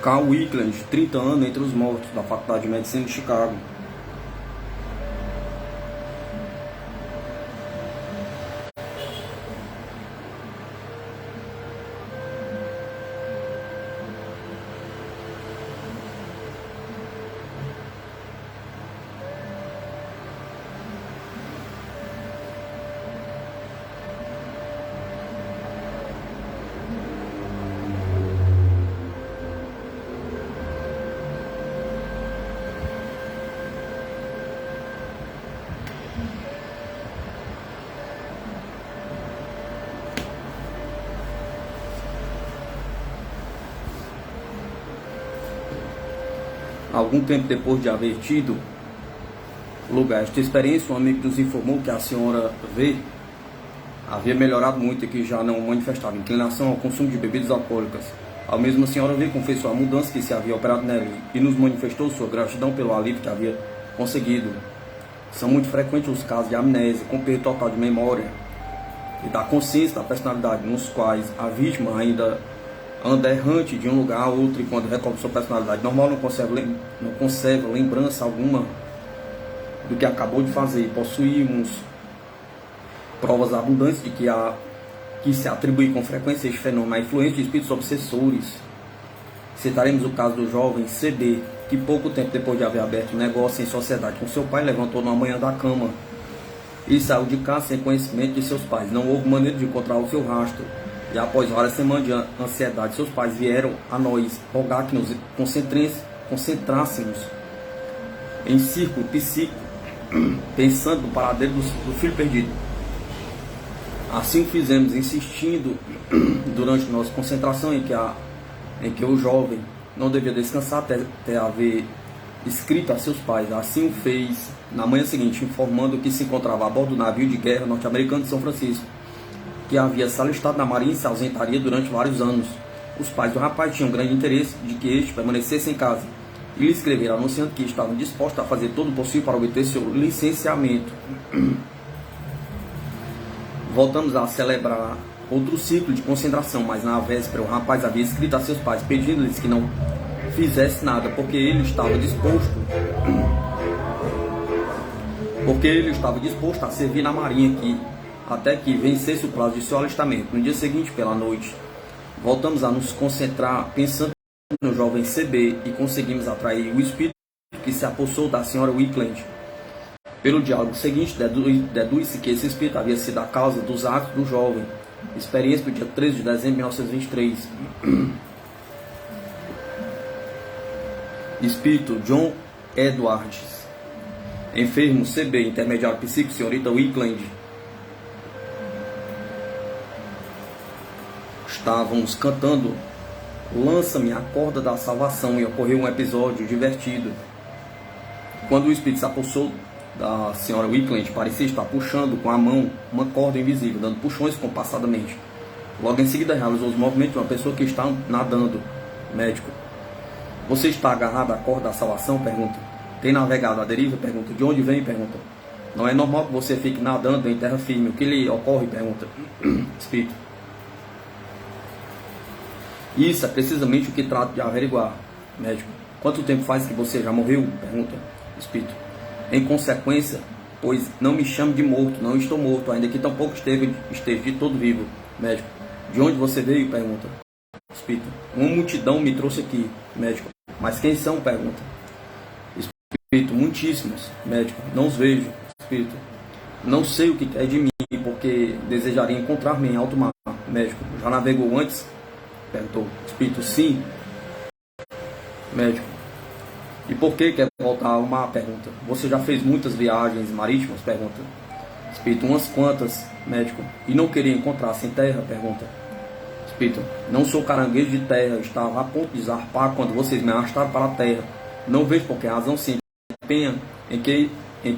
Carl Wickland, 30 anos entre os mortos, da Faculdade de Medicina de Chicago. Algum tempo depois de haver tido lugar esta experiência, um amigo nos informou que a senhora V havia melhorado muito e que já não manifestava inclinação ao consumo de bebidas alcoólicas. Ao mesmo, a senhora V confessou a mudança que se havia operado nela e nos manifestou sua gratidão pelo alívio que havia conseguido. São muito frequentes os casos de amnésia, com perda total de memória e da consciência da personalidade, nos quais a vítima ainda anda errante de um lugar a outro e quando recobre sua personalidade normal não conserva lembrança alguma do que acabou de fazer. Possuímos provas abundantes de que se atribui com frequência este fenômeno à influência de espíritos obsessores. Citaremos o caso do jovem CD, que pouco tempo depois de haver aberto um negócio em sociedade com seu pai, levantou na manhã da cama e saiu de casa sem conhecimento de seus pais. Não houve maneira de encontrar o seu rastro. E após várias semanas de ansiedade, seus pais vieram a nós rogar que nos concentrássemos em círculo psíquico, pensando no paradeiro do filho perdido. Assim o fizemos, insistindo durante nossa concentração em que o jovem não devia descansar até haver escrito a seus pais. Assim o fez na manhã seguinte, informando que se encontrava a bordo do navio de guerra norte-americano de São Francisco, que havia se alistado na marinha e se ausentaria durante vários anos. Os pais do rapaz tinham grande interesse de que este permanecesse em casa e lhe escreveram anunciando que estavam dispostos a fazer todo o possível para obter seu licenciamento. Voltamos a celebrar outro ciclo de concentração, mas na véspera o rapaz havia escrito a seus pais pedindo-lhes que não fizesse nada, porque ele estava disposto a servir na marinha até que vencesse o prazo de seu alistamento. No dia seguinte, pela noite, voltamos a nos concentrar pensando no jovem CB e conseguimos atrair o espírito que se apossou da senhora Wickland. Pelo diálogo seguinte, deduz-se que esse espírito havia sido a causa dos atos do jovem. Experiência do dia 13 de dezembro de 1923. Espírito John Edwards. Enfermo CB, intermediário psíquico, senhorita Wickland. Estávamos cantando Lança-me a corda da salvação e ocorreu um episódio divertido. Quando o espírito se apossou da senhora Wickland, parecia estar puxando com a mão uma corda invisível, dando puxões compassadamente. Logo em seguida realizou os movimentos de uma pessoa que está nadando. Médico. Você está agarrado à corda da salvação? Pergunta. Tem navegado à deriva? Pergunta. De onde vem? Pergunta. Não é normal que você fique nadando em terra firme. O que lhe ocorre? Pergunta. Espírito. Isso é precisamente o que trato de averiguar. Médico. Quanto tempo faz que você já morreu? Pergunta. Espírito. Em consequência, pois não me chame de morto, não estou morto, ainda que tampouco esteja de todo vivo. Médico. De onde você veio? Pergunta. Espírito. Uma multidão me trouxe aqui. Médico. Mas quem são? Pergunta. Espírito. Muitíssimos. Médico. Não os vejo. Espírito. Não sei o que quer de mim, porque desejaria encontrar-me em alto mar. Médico. Já navegou antes? Perguntou. Espírito. Sim. Médico. E por que quer voltar ao mar? Pergunta. Você já fez muitas viagens marítimas? Pergunta. Espírito. Umas quantas? Médico. E não queria encontrar-se em terra? Pergunta. Espírito. Não sou caranguejo de terra. Estava a ponto de zarpar quando vocês me arrastaram para a terra. Não vejo por que razão se empenha em que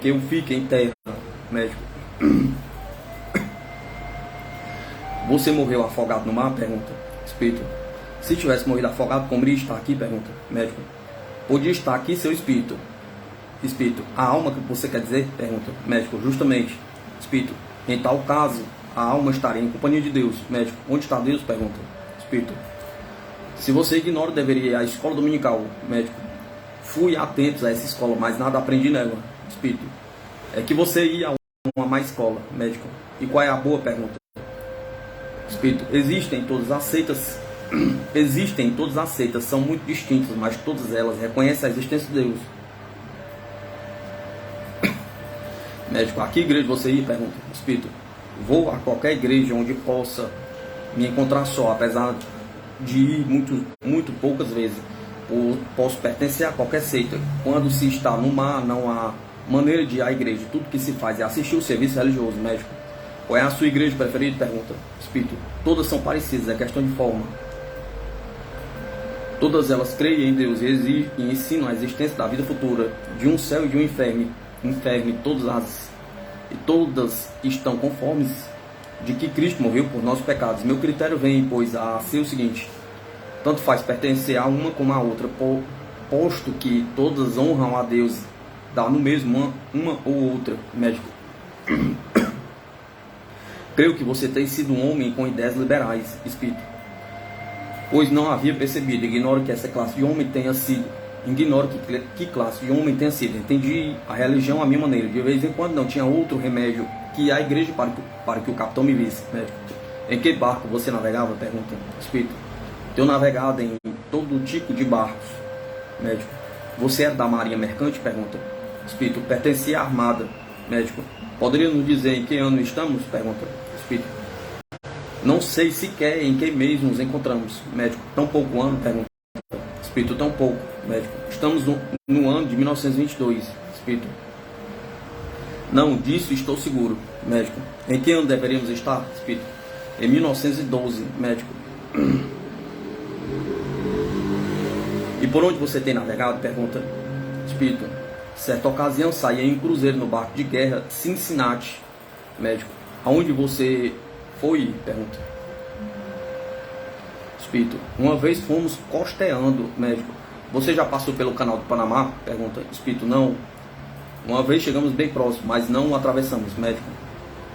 eu fique em terra. Médico. Você morreu afogado no mar? Pergunta. Espírito. Se tivesse morrido afogado, como iria estar aqui? Pergunta. Médico. Podia estar aqui seu espírito. Espírito. A alma que você quer dizer? Pergunta. Médico. Justamente. Espírito. Em tal caso, a alma estaria em companhia de Deus. Médico. Onde está Deus? Pergunta. Espírito. Se você ignora, deveria ir à escola dominical. Médico. Fui atentos a essa escola, mas nada aprendi nela. Espírito. É que você ia a uma má escola. Médico. E qual é a boa? Pergunta. Espírito. Existem todas as seitas, são muito distintas, mas todas elas reconhecem a existência de Deus. Médico. A que igreja você ia? Pergunta. Espírito. Vou a qualquer igreja onde possa me encontrar só, apesar de ir muito poucas vezes. Posso pertencer a qualquer seita. Quando se está no mar, não há maneira de ir à igreja. Tudo que se faz é assistir o serviço religioso. Médico. Qual é a sua igreja preferida? Pergunta. Espírito. Todas são parecidas, é questão de forma. Todas elas creem em Deus e ensinam a existência da vida futura, de um céu e de um inferno. Todas estão conformes de que Cristo morreu por nossos pecados. Meu critério vem, pois, a ser o seguinte: tanto faz pertencer a uma como a outra, posto que todas honram a Deus, dá no mesmo uma ou outra. Médico. Creio que você tem sido um homem com ideias liberais. Espírito. Pois não havia percebido. Ignoro que essa classe de homem tenha sido. Ignoro que classe de homem tenha sido. Entendi a religião à minha maneira. De vez em quando não tinha outro remédio que a igreja para que o capitão me visse. Médico. Em que barco você navegava? Pergunta. Espírito. Tenho navegado em todo tipo de barcos. Médico. Você era da marinha mercante? Pergunta. Espírito. Pertencia à armada. Médico. Poderia nos dizer em que ano estamos? Pergunta. Espírito. Não sei sequer em que mês nos encontramos. Médico. Tão pouco ano? Pergunta. Espírito. Tão pouco. Médico. Estamos no ano de 1922. Espírito. Não, disso estou seguro. Médico. Em que ano deveríamos estar? Espírito. Em 1912. Médico. E por onde você tem navegado? Pergunta. Espírito. Certa ocasião saía em um cruzeiro no barco de guerra Cincinnati. Médico. Aonde você foi? Pergunta. Espírito. Uma vez fomos costeando. Médico. Você já passou pelo canal do Panamá? Pergunta. Espírito. Não. Uma vez chegamos bem próximo, mas não o atravessamos. Médico.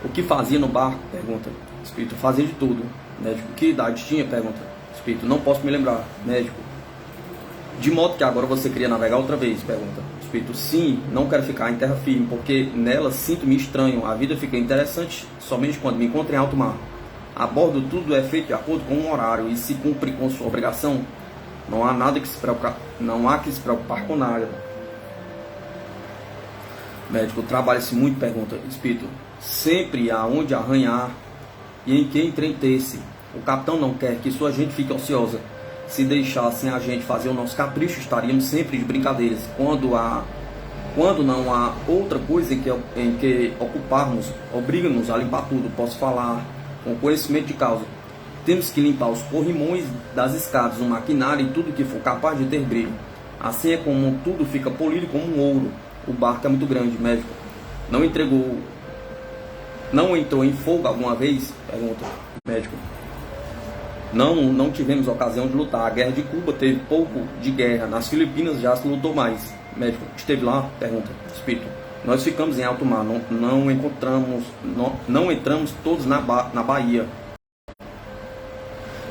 O que fazia no barco? Pergunta. Espírito. Fazia de tudo. Médico. Que idade tinha? Pergunta. Espírito. Não posso me lembrar. Médico. De modo que agora você queria navegar outra vez? Pergunta. Espírito. Sim, não quero ficar em terra firme, porque nela sinto-me estranho. A vida fica interessante somente quando me encontro em alto mar. A bordo tudo é feito de acordo com um horário e se cumpre com sua obrigação. Não há nada que se preocupar, não há que se preocupar com nada. Médico. Trabalha-se muito? Pergunta. Espírito. Sempre há onde arranhar e em que entreter-se. O capitão não quer que sua gente fique ociosa. Se deixassem a gente fazer o nosso capricho, estaríamos sempre de brincadeiras. Quando não há outra coisa em que ocuparmos, obriga-nos a limpar tudo. Posso falar com conhecimento de causa. Temos que limpar os corrimões das escadas, o maquinário e tudo que for capaz de ter brilho. Assim é como tudo fica polido como um ouro. O barco é muito grande. Médico. Não entrou em fogo alguma vez? Pergunta. Médico. Não tivemos ocasião de lutar. A guerra de Cuba teve pouco de guerra. Nas Filipinas já se lutou mais. Médico. Esteve lá? Pergunta. Espírito. Nós ficamos em alto mar. Não entramos todos na Bahia.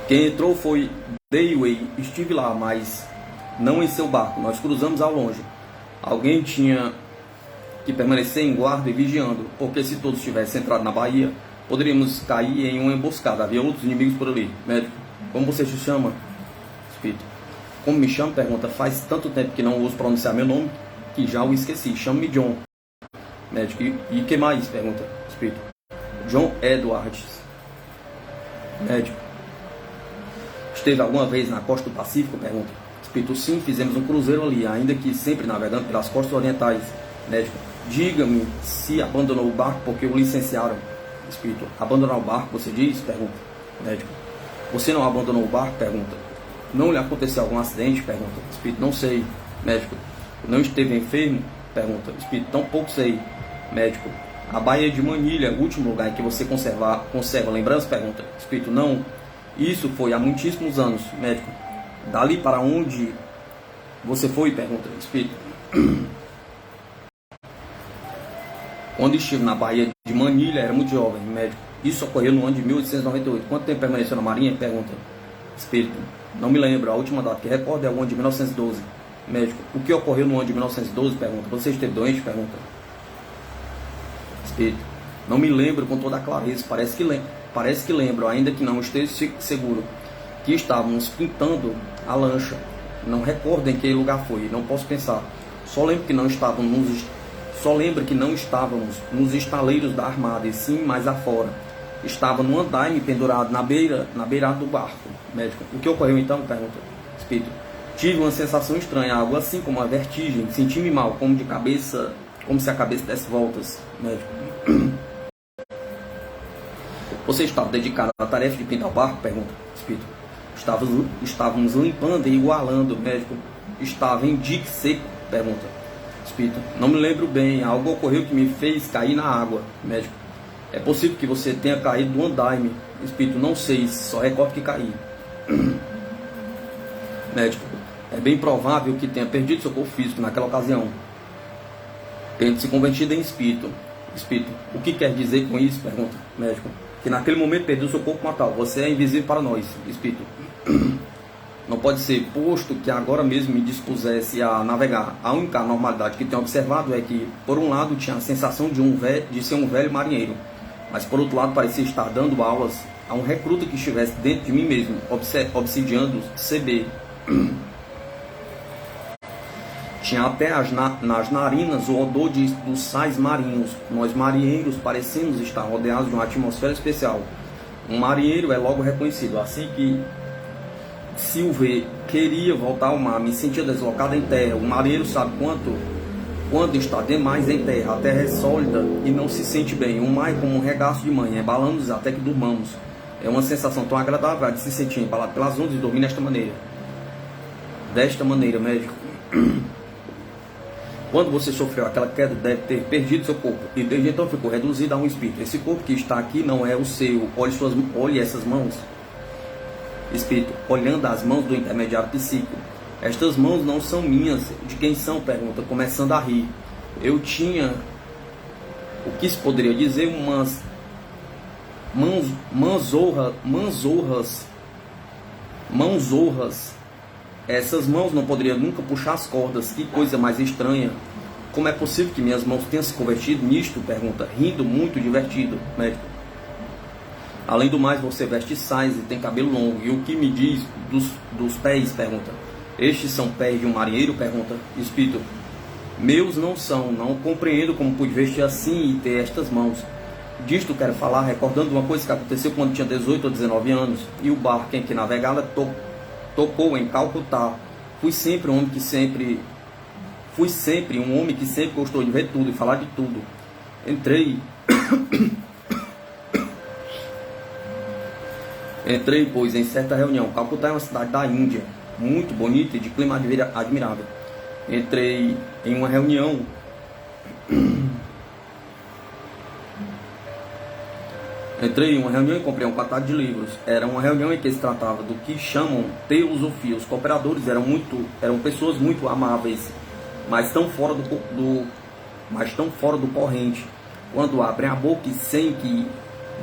Quem entrou foi Dewey. Estive lá, mas não em seu barco. Nós cruzamos ao longe. Alguém tinha que permanecer em guarda e vigiando, porque se todos tivessem entrado na Bahia, poderíamos cair em uma emboscada. Havia outros inimigos por ali. Médico. Como você se chama? Espírito. Como me chamo? Pergunta. Faz tanto tempo que não ouço pronunciar meu nome que já o esqueci. Chamo-me John. Médico. E que mais? Pergunta. Espírito. John Edwards. Médico. Esteve alguma vez na costa do Pacífico? Pergunta. Espírito. Sim, fizemos um cruzeiro ali, ainda que sempre navegando pelas costas orientais. Médico. Diga-me se abandonou o barco porque o licenciaram. Espírito. Abandonar o barco, você diz? Pergunta. Médico. Você não abandonou o barco? Pergunta. Não lhe aconteceu algum acidente? Pergunta. Espírito. Não sei. Médico. Não esteve enfermo? Pergunta. Espírito. Tão pouco sei. Médico. A Baía de Manilha, o último lugar em que você conserva lembranças? Pergunta. Espírito, não. Isso foi há muitíssimos anos, médico. Dali para onde você foi? Pergunta. Espírito. Quando estive na Baía de Manilha, era muito jovem, médico. Isso ocorreu no ano de 1898. Quanto tempo permaneceu na Marinha? Pergunta. Espírito. Não me lembro. A última data que recordo é o ano de 1912. Médico. O que ocorreu no ano de 1912? Pergunta. Você esteve doente? Pergunta. Espírito. Não me lembro com toda a clareza. Parece que lembro, ainda que não esteja seguro, que estávamos pintando a lancha. Não recordo em que lugar foi. Não posso pensar. Só lembro que não estávamos nos estaleiros da armada, e sim mais afora. Estava no andaime pendurado na beira do barco. Médico. O que ocorreu então? Pergunta. Espírito. Tive uma sensação estranha, algo assim como uma vertigem. Senti-me mal, como se a cabeça desse voltas. Médico. Você estava dedicado à tarefa de pintar o barco? Pergunta. Espírito. Estávamos limpando e igualando. Médico. Estava em dique seco? Pergunta. Espírito. Não me lembro bem. Algo ocorreu que me fez cair na água. Médico. É possível que você tenha caído do andaime. Espírito. Não sei. Só recordo que caí. Médico. É bem provável que tenha perdido seu corpo físico naquela ocasião, tendo se convertido em espírito. Espírito. O que quer dizer com isso? Pergunta. Médico. Que naquele momento perdeu seu corpo mortal. Você é invisível para nós. Espírito. Não pode ser, posto que agora mesmo me dispusesse a navegar. A única anormalidade que tenho observado é que, por um lado, tinha a sensação de ser um velho marinheiro, mas por outro lado parecia estar dando aulas a um recruta que estivesse dentro de mim mesmo, obsidiando CB. Tinha até nas narinas o odor dos sais marinhos. Nós marinheiros parecemos estar rodeados de uma atmosfera especial. Um marinheiro é logo reconhecido. Assim que Silver queria voltar ao mar, me sentia deslocado em terra. O marinheiro sabe quando está demais em terra. A terra é sólida e não se sente bem. O mar é como um regaço de manhã, embalando-nos até que durmamos. É uma sensação tão agradável de se sentir embalado pelas ondas e dormir desta maneira, médico. Quando você sofreu aquela queda, deve ter perdido seu corpo, e desde então ficou reduzido a um espírito. Esse corpo que está aqui não é o seu. Olhe essas mãos. Espírito, olhando as mãos do intermediário psíquico. Estas mãos não são minhas. De quem são? Pergunta, começando a rir. Eu tinha, o que se poderia dizer, umas mãozorras. Essas mãos não poderiam nunca puxar as cordas. Que coisa mais estranha. Como é possível que minhas mãos tenham se convertido nisto? Pergunta, rindo muito divertido. Médico. Além do mais, você veste saias e tem cabelo longo. E o que me diz dos pés? Pergunta. Estes são pés de um marinheiro? Pergunta. Espírito. Meus não são. Não compreendo como pude vestir assim e ter estas mãos. Disto quero falar, recordando uma coisa que aconteceu quando tinha 18 ou 19 anos. E o barco em que navegava tocou em Calcutá. Fui sempre um homem que sempre gostou de ver tudo e falar de tudo. Entrei, pois, em certa reunião. Calcutá é uma cidade da Índia, muito bonita e de clima admirável. Entrei em uma reunião e comprei um catálogo de livros. Era uma reunião em que se tratava do que chamam teosofia. Os cooperadores eram pessoas muito amáveis, mas tão fora do corrente. Quando abrem a boca e sem que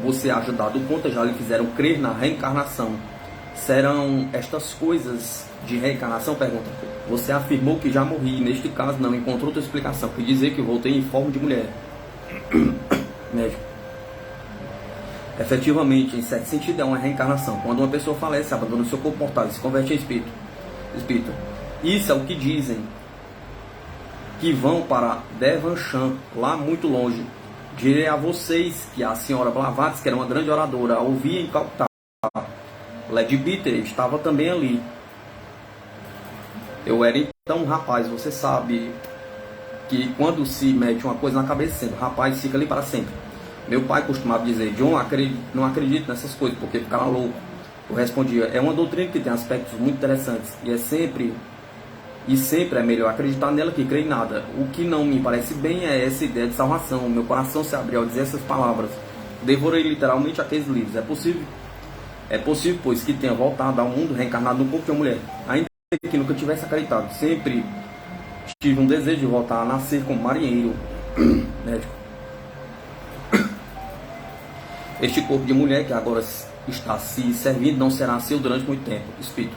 você haja dado conta, já lhe fizeram crer na reencarnação. Serão estas coisas de reencarnação? Pergunta. Você afirmou que já morri. Neste caso, não encontrou outra explicação que dizer que voltei em forma de mulher. Médico. Efetivamente, em certo sentido, é uma reencarnação. Quando uma pessoa falece, abandona o seu corpo mortal e se converte em espírito. Isso é o que dizem. Que vão para Devachan, lá muito longe. Direi a vocês que a senhora Blavatsky, que era uma grande oradora, a ouvia em Calcutá. Lady Peter estava também ali. Eu era então um rapaz. Você sabe que quando se mete uma coisa na cabeça, o rapaz fica ali para sempre. Meu pai costumava dizer: John, não acredito nessas coisas, porque ficará louco. Eu respondia: é uma doutrina que tem aspectos muito interessantes, e é sempre E sempre é melhor acreditar nela que crer em nada. O que não me parece bem é essa ideia de salvação. Meu coração se abriu ao dizer essas palavras. Devorei literalmente aqueles livros. É possível, pois, que tenha voltado ao mundo reencarnado no corpo de uma mulher. Ainda que nunca tivesse acreditado. Sempre tive um desejo de voltar a nascer como marinheiro. Médico. Este corpo de mulher que agora está se servindo não será seu durante muito tempo. Espírito.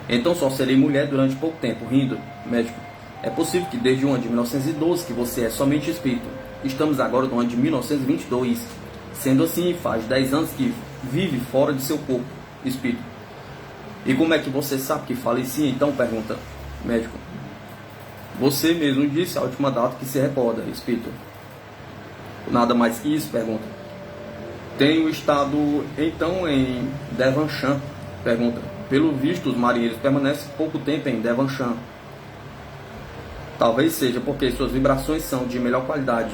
Então só serei mulher durante pouco tempo. Rindo. Médico. É possível que desde o ano de 1912 que você é somente espírito. Estamos agora no ano de 1922. Sendo assim, faz 10 anos que vive fora de seu corpo. Espírito. E como é que você sabe que falecia? Então, pergunta. Médico. Você mesmo disse a última data que se recorda. Espírito. Nada mais que isso? Pergunta. Tenho estado então em Devonshire? Pergunta. Pelo visto, os marinheiros permanecem pouco tempo em Devonshire. Talvez seja porque suas vibrações são de melhor qualidade.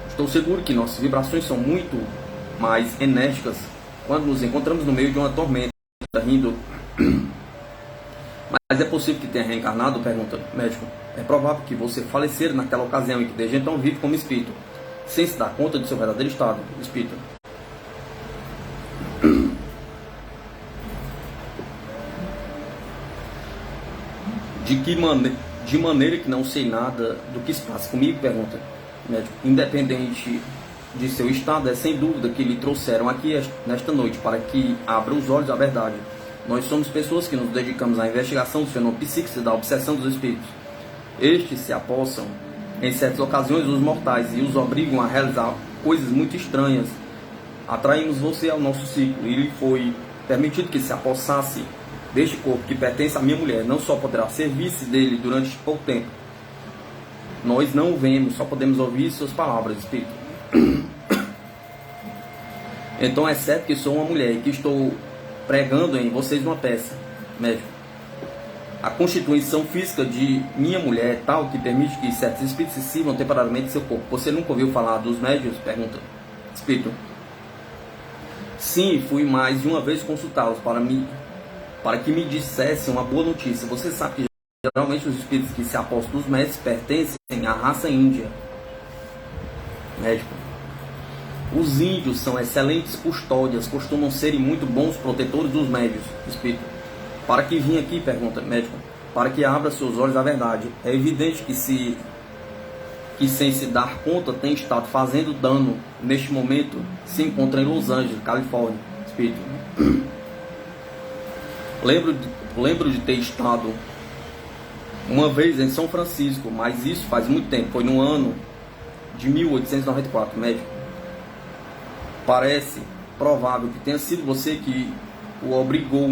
Estou seguro que nossas vibrações são muito mais enérgicas quando nos encontramos no meio de uma tormenta. Rindo. Mas é possível que tenha reencarnado? Pergunta. Médico. É provável que você falecera naquela ocasião e que desde então vive como espírito, sem se dar conta de seu verdadeiro estado. Espírito. De maneira que não sei nada do que se passa comigo? Pergunta. Médico. Independente de seu estado, é sem dúvida que lhe trouxeram aqui nesta noite para que abra os olhos à verdade. Nós somos pessoas que nos dedicamos à investigação dos fenômenos psíquicos e da obsessão dos espíritos. Estes se apossam em certas ocasiões dos mortais e os obrigam a realizar coisas muito estranhas. Atraímos você ao nosso ciclo e lhe foi permitido que se apossasse deste corpo que pertence à minha mulher. Não só poderá servir-se dele durante pouco tempo. Nós não o vemos, só podemos ouvir suas palavras, espírito. Então é certo que sou uma mulher e que estou pregando em vocês uma peça. Médico. A constituição física de minha mulher é tal que permite que certos espíritos se sirvam temporariamente de seu corpo. Você nunca ouviu falar dos médiuns? Pergunta. Espírito. Sim, fui mais de uma vez consultá-los para que me dissessem uma boa notícia. Você sabe que geralmente os espíritos que se apostam dos médicos pertencem à raça índia. Médico. Os índios são excelentes custódias, costumam serem muito bons protetores dos médios. Espírito. Para que vim aqui? Pergunta. Médico. Para que abra seus olhos à verdade. É evidente que sem se dar conta tem estado fazendo dano. Neste momento se encontra em Los Angeles, Califórnia. Espírito. Lembro de ter estado uma vez em São Francisco, mas isso faz muito tempo. Foi no ano de 1894. Médico. Parece provável que tenha sido você que obrigou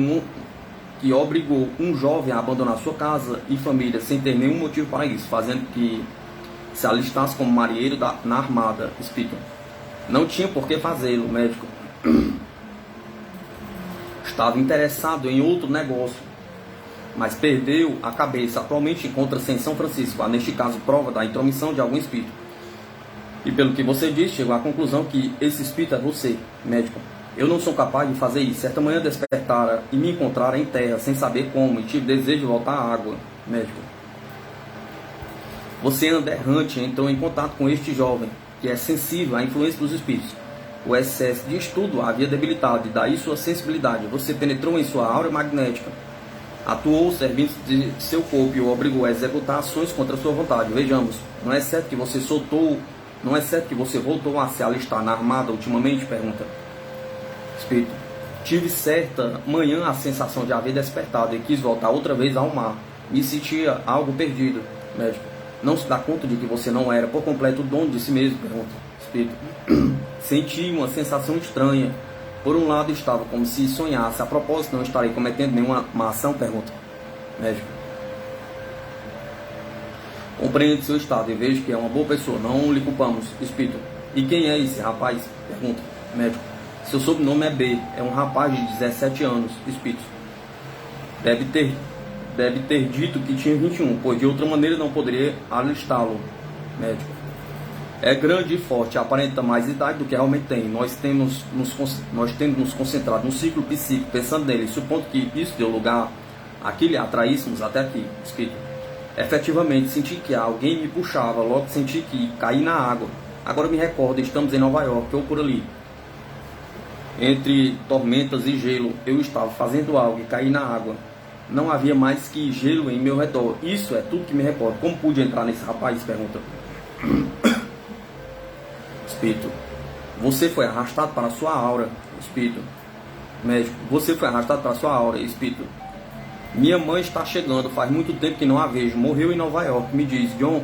um jovem a abandonar sua casa e família sem ter nenhum motivo para isso, fazendo que se alistasse como marinheiro na armada. Espírito. Não tinha por que fazê-lo. Médico. Estava interessado em outro negócio, mas perdeu a cabeça. Atualmente encontra-se em São Francisco. Há neste caso prova da intromissão de algum espírito. E pelo que você disse, chegou à conclusão que esse espírito é você. Médico. Eu não sou capaz de fazer isso. Certa manhã despertara e me encontrara em terra, sem saber como, e tive desejo de voltar à água. Médico. Você anda errante, entrou em contato com este jovem, que é sensível à influência dos espíritos. O excesso de estudo havia debilitado, e daí sua sensibilidade. Você penetrou em sua aura magnética, atuou servindo de seu corpo e o obrigou a executar ações contra sua vontade. Vejamos, não é certo que você voltou a se alistar na armada ultimamente? Pergunta. Espírito. Tive certa manhã a sensação de haver despertado e quis voltar outra vez ao mar. Me sentia algo perdido. Médico. Não se dá conta de que você não era por completo o dono de si mesmo? Pergunta. Espírito. Senti uma sensação estranha. Por um lado estava como se sonhasse. A propósito, não estarei cometendo nenhuma má ação? Pergunta. Médico. Compreendo seu estado e vejo que é uma boa pessoa. Não lhe culpamos. Espírito. E quem é esse rapaz? Pergunta. Médico. Seu sobrenome é B. É um rapaz de 17 anos. Espírito. Deve ter dito que tinha 21, pois de outra maneira não poderia alistá-lo. Médico. É grande e forte, aparenta mais idade do que realmente tem. Nós temos nos concentrado no ciclo psíquico, pensando nele, supondo que isso deu lugar a que lhe atraíssemos até aqui. Espírito. Efetivamente, senti que alguém me puxava, logo senti que caí na água. Agora me recordo, estamos em Nova York, ou por ali. Entre tormentas e gelo, eu estava fazendo algo e caí na água. Não havia mais que gelo em meu redor. Isso é tudo que me recordo. Como pude entrar nesse rapaz? Pergunta. Espírito. Você foi arrastado para a sua aura. Espírito. Médico. Você foi arrastado para a sua aura. Espírito. Minha mãe está chegando. Faz muito tempo que não a vejo. Morreu em Nova York. Me diz, John,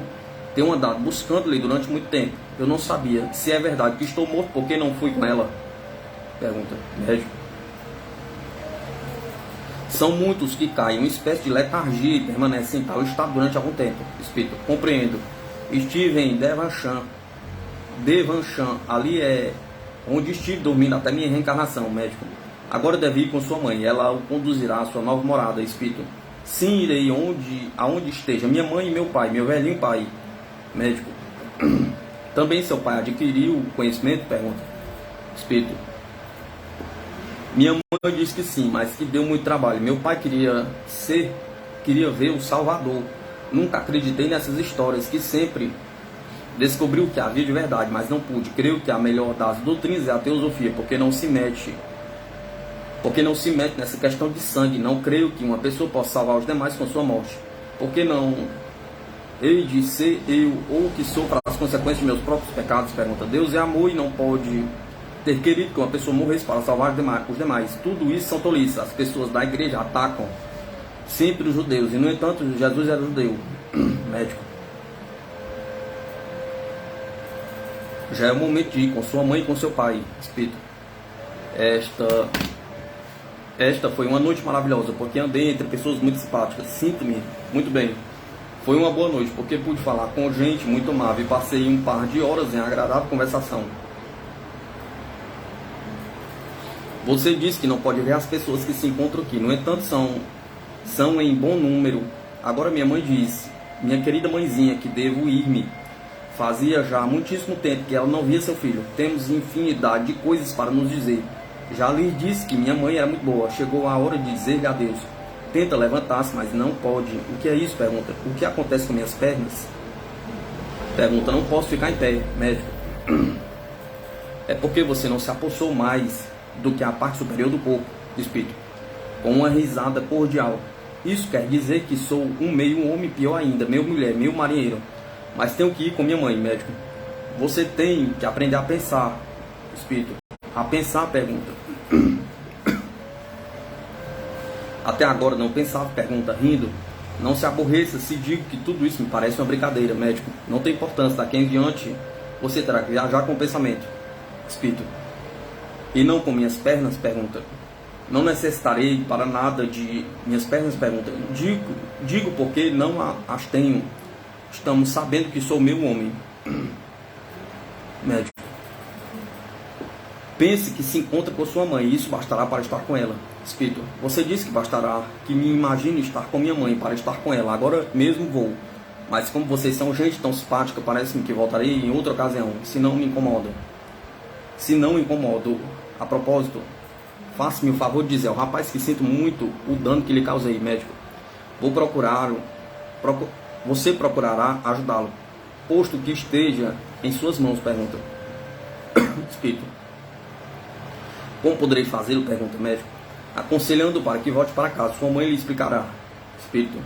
tenho andado buscando-lhe durante muito tempo. Eu não sabia. Se é verdade que estou morto, por que não fui com ela? Pergunta. Médico. São muitos que caem em uma espécie de letargia e permanecem em tal estado durante algum tempo. Espírito. Compreendo. Estive em Devonshire. Ali é onde estive dormindo até minha reencarnação, médico. Agora deve ir com sua mãe, ela o conduzirá à sua nova morada, espírito. Sim, irei aonde esteja minha mãe e meu pai, meu velhinho pai, médico. Também seu pai adquiriu conhecimento? Pergunta. Espírito. Minha mãe disse que sim, mas que deu muito trabalho. Meu pai queria ver o Salvador. Nunca acreditei nessas histórias, que sempre descobriu o que havia de verdade, mas não pude. Creio que a melhor das doutrinas é a teosofia, porque não se mete nessa questão de sangue. Não creio que uma pessoa possa salvar os demais com sua morte. Porque não hei de ser eu ou que sofra as consequências de meus próprios pecados? Pergunta. Deus é amor e não pode ter querido que uma pessoa morresse para salvar os demais. Tudo isso são tolices. As pessoas da igreja atacam sempre os judeus, e no entanto Jesus era judeu. Médico. Já é o momento de ir com sua mãe e com seu pai, espírito. Esta foi uma noite maravilhosa, porque andei entre pessoas muito simpáticas. Sinto-me muito bem. Foi uma boa noite, porque pude falar com gente muito amável e passei um par de horas em agradável conversação. Você disse que não pode ver as pessoas que se encontram aqui, no entanto são em bom número. Agora minha mãe disse, minha querida mãezinha, que devo ir-me. Fazia já muitíssimo tempo que ela não via seu filho. Temos infinidade de coisas para nos dizer. Já lhe disse que minha mãe era muito boa. Chegou a hora de dizer-lhe adeus. Tenta levantar-se, mas não pode. O que é isso? Pergunta. O que acontece com minhas pernas? Pergunta. Não posso ficar em pé, médico. É porque você não se apossou mais do que a parte superior do corpo, espírito. Com uma risada cordial. Isso quer dizer que sou um meio homem, pior ainda, meio mulher, meio marinheiro. Mas tenho que ir com minha mãe, médico. Você tem que aprender a pensar, espírito. A pensar, pergunta. Até agora não pensava, pergunta, rindo. Não se aborreça se digo que tudo isso me parece uma brincadeira, médico. Não tem importância, daqui em diante você terá que viajar com o pensamento, espírito. E não com minhas pernas, pergunta. Não necessitarei para nada de minhas pernas, pergunta. Digo porque não as tenho. Estamos sabendo que sou meu homem. Médico. Pense que se encontra com sua mãe, e isso bastará para estar com ela. Espírito, você disse que bastará que me imagine estar com minha mãe para estar com ela. Agora mesmo vou. Mas como vocês são gente tão simpática, parece-me que voltarei em outra ocasião, se não me incomoda. Se não me incomodo. A propósito, faça-me o favor de dizer ao rapaz que sinto muito o dano que lhe causei, médico. Você procurará ajudá-lo, posto que esteja em suas mãos, pergunta. Espírito. Como poderei fazê-lo, pergunta, médico. Aconselhando para que volte para casa, sua mãe lhe explicará. Espírito.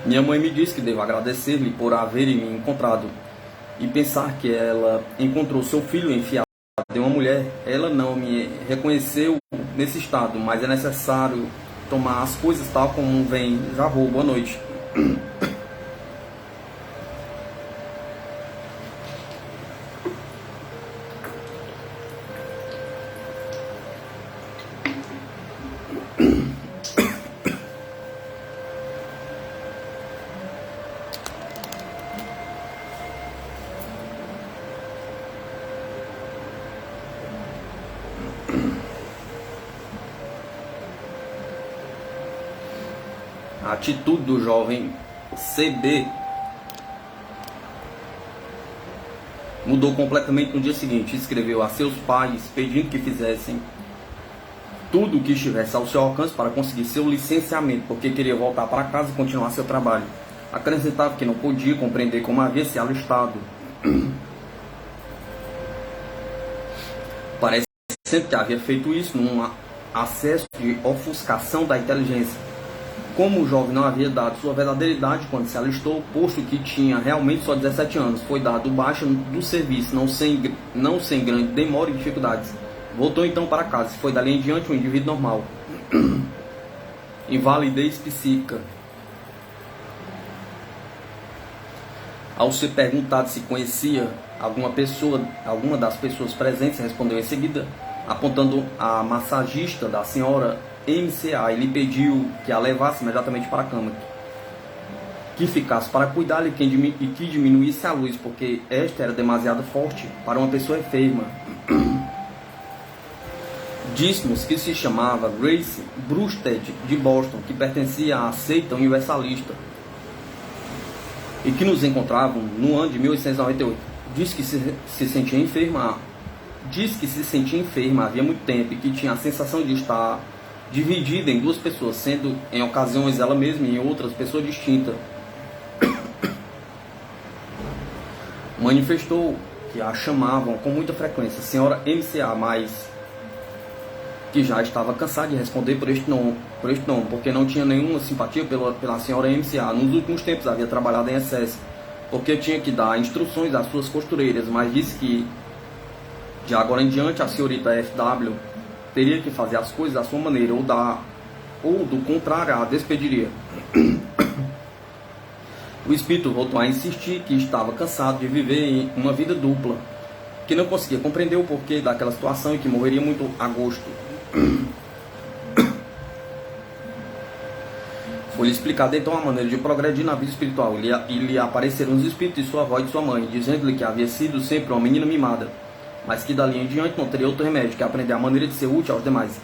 Minha mãe me disse que devo agradecer-lhe por haverem me encontrado e pensar que ela encontrou seu filho enfiado em uma mulher. Ela não me reconheceu nesse estado, mas é necessário tomar as coisas tal como vem. Já vou, boa noite. A atitude do jovem CB mudou completamente no dia seguinte. Escreveu a seus pais pedindo que fizessem tudo o que estivesse ao seu alcance para conseguir seu licenciamento, porque queria voltar para casa e continuar seu trabalho. Acrescentava que não podia compreender como havia se alistado. Parece sempre que havia feito isso num acesso de ofuscação da inteligência. Como o jovem não havia dado sua verdadeira idade quando se alistou, posto que tinha realmente só 17 anos, foi dado baixa do serviço, não sem grande demora e dificuldades. Voltou então para casa e foi dali em diante um indivíduo normal. Invalidez psíquica. Ao ser perguntado se conhecia alguma das pessoas presentes, respondeu em seguida, apontando a massagista da senhora MCA, e lhe pediu que a levasse imediatamente para a cama, que ficasse para cuidar e que diminuísse a luz, porque esta era demasiado forte para uma pessoa enferma. Disse-nos que se chamava Grace Brusted, de Boston, que pertencia à seita universalista e que nos encontravam no ano de 1898. Disse que se sentia enferma. Diz que se sentia enferma havia muito tempo e que tinha a sensação de estar dividida em duas pessoas, sendo em ocasiões ela mesma e em outras pessoas distintas. Manifestou que a chamavam com muita frequência senhora MCA, mas que já estava cansado de responder por este nome, porque não tinha nenhuma simpatia pela senhora MCA. Nos últimos tempos havia trabalhado em excesso, porque tinha que dar instruções às suas costureiras, mas disse que de agora em diante a senhorita FW teria que fazer as coisas à sua maneira, ou do contrário, a despediria. O espírito voltou a insistir que estava cansado de viver em uma vida dupla, que não conseguia compreender o porquê daquela situação e que morreria muito a gosto. Foi-lhe explicada então a maneira de progredir na vida espiritual, e lhe apareceram os espíritos de sua avó e de sua mãe, dizendo-lhe que havia sido sempre uma menina mimada, mas que dali em diante não teria outro remédio que aprender a maneira de ser útil aos demais.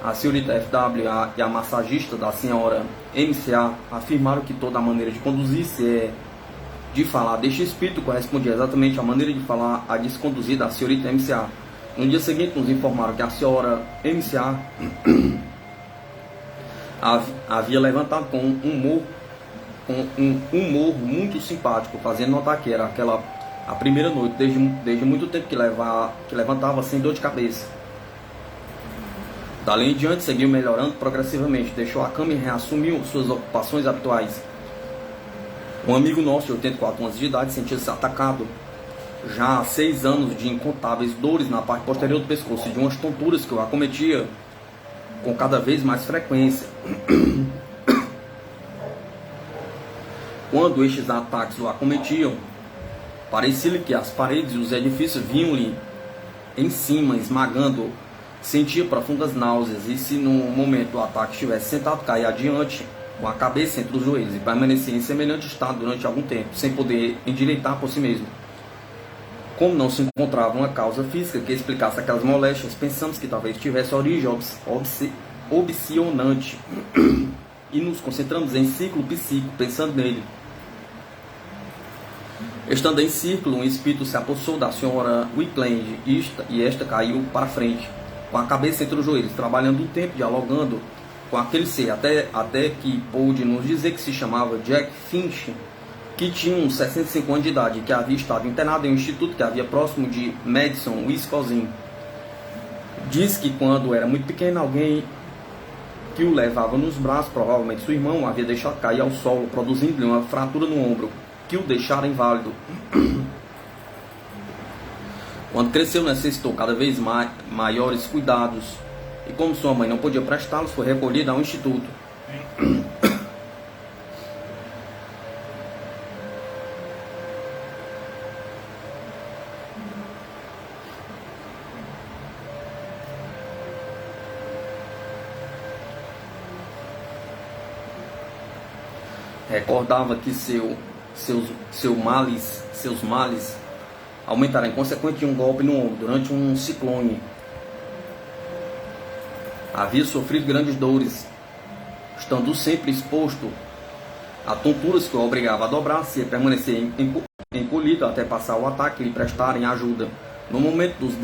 A senhorita FW e a massagista da senhora MCA afirmaram que toda a maneira de conduzir-se de falar deste espírito correspondia exatamente à maneira de falar a de se conduzir da senhorita MCA. No dia seguinte nos informaram que a senhora MCA havia levantado com um humor muito simpático, fazendo notar que era a primeira noite desde muito tempo que levantava sem dor de cabeça. Dali em diante seguiu melhorando progressivamente, deixou a cama e reassumiu suas ocupações habituais. Um amigo nosso de 84 anos de idade sentia-se atacado já há 6 anos de incontáveis dores na parte posterior do pescoço e de umas tonturas que o acometia com cada vez mais frequência. Quando estes ataques o acometiam, parecia-lhe que as paredes e os edifícios vinham-lhe em cima, esmagando. Sentia profundas náuseas e, se no momento o ataque estivesse sentado, caía adiante com a cabeça entre os joelhos e permanecia em semelhante estado durante algum tempo, sem poder endireitar por si mesmo. Como não se encontrava uma causa física que explicasse aquelas moléstias, pensamos que talvez tivesse origem obsessionante e nos concentramos em ciclo psíquico, pensando nele. Estando em círculo, um espírito se apossou da senhora Wickland e esta caiu para frente, com a cabeça entre os joelhos, trabalhando um tempo, dialogando com aquele ser, até que pôde nos dizer que se chamava Jack Finch, que tinha uns 65 anos de idade, que havia estado internado em um instituto que havia próximo de Madison, Wisconsin. Diz que quando era muito pequeno, alguém que o levava nos braços, provavelmente seu irmão, havia deixado cair ao solo, produzindo-lhe uma fratura no ombro, que o deixara inválido. Quando cresceu, necessitou cada vez maiores cuidados, e como sua mãe não podia prestá-los, foi recolhido a um instituto. Recordava que seus males aumentaram em consequência de um golpe no ombro durante um ciclone. Havia sofrido grandes dores, estando sempre exposto a tonturas que o obrigavam a dobrar-se e a permanecer encolhido até passar o ataque e lhe prestarem ajuda. No momento dos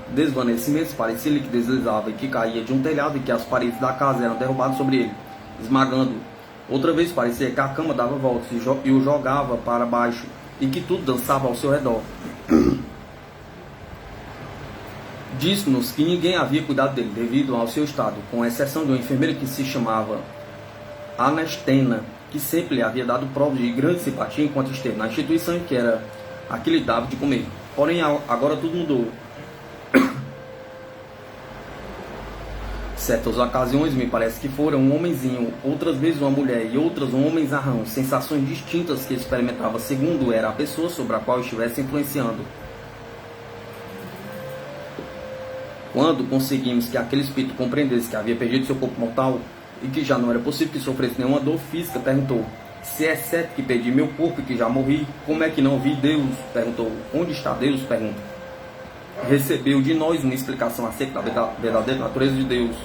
desvanecimentos, parecia-lhe que deslizava e que caía de um telhado e que as paredes da casa eram derrubadas sobre ele, esmagando-o. Outra vez parecia que a cama dava voltas e o jogava para baixo e que tudo dançava ao seu redor. Disse-nos que ninguém havia cuidado dele devido ao seu estado, com exceção de uma enfermeira que se chamava Anastena, que sempre lhe havia dado provas de grande simpatia enquanto esteve na instituição e que era a que lhe dava de comer. Porém, agora tudo mudou. Certas ocasiões me parece que fora um homenzinho, outras vezes uma mulher e outras um homenzarrão, sensações distintas que experimentava segundo era a pessoa sobre a qual estivesse influenciando. Quando conseguimos que aquele espírito compreendesse que havia perdido seu corpo mortal e que já não era possível que sofresse nenhuma dor física, perguntou: se é certo que perdi meu corpo e que já morri, como é que não vi Deus? Perguntou. Onde está Deus? Pergunta. Recebeu de nós uma explicação acerca da verdadeira natureza de Deus,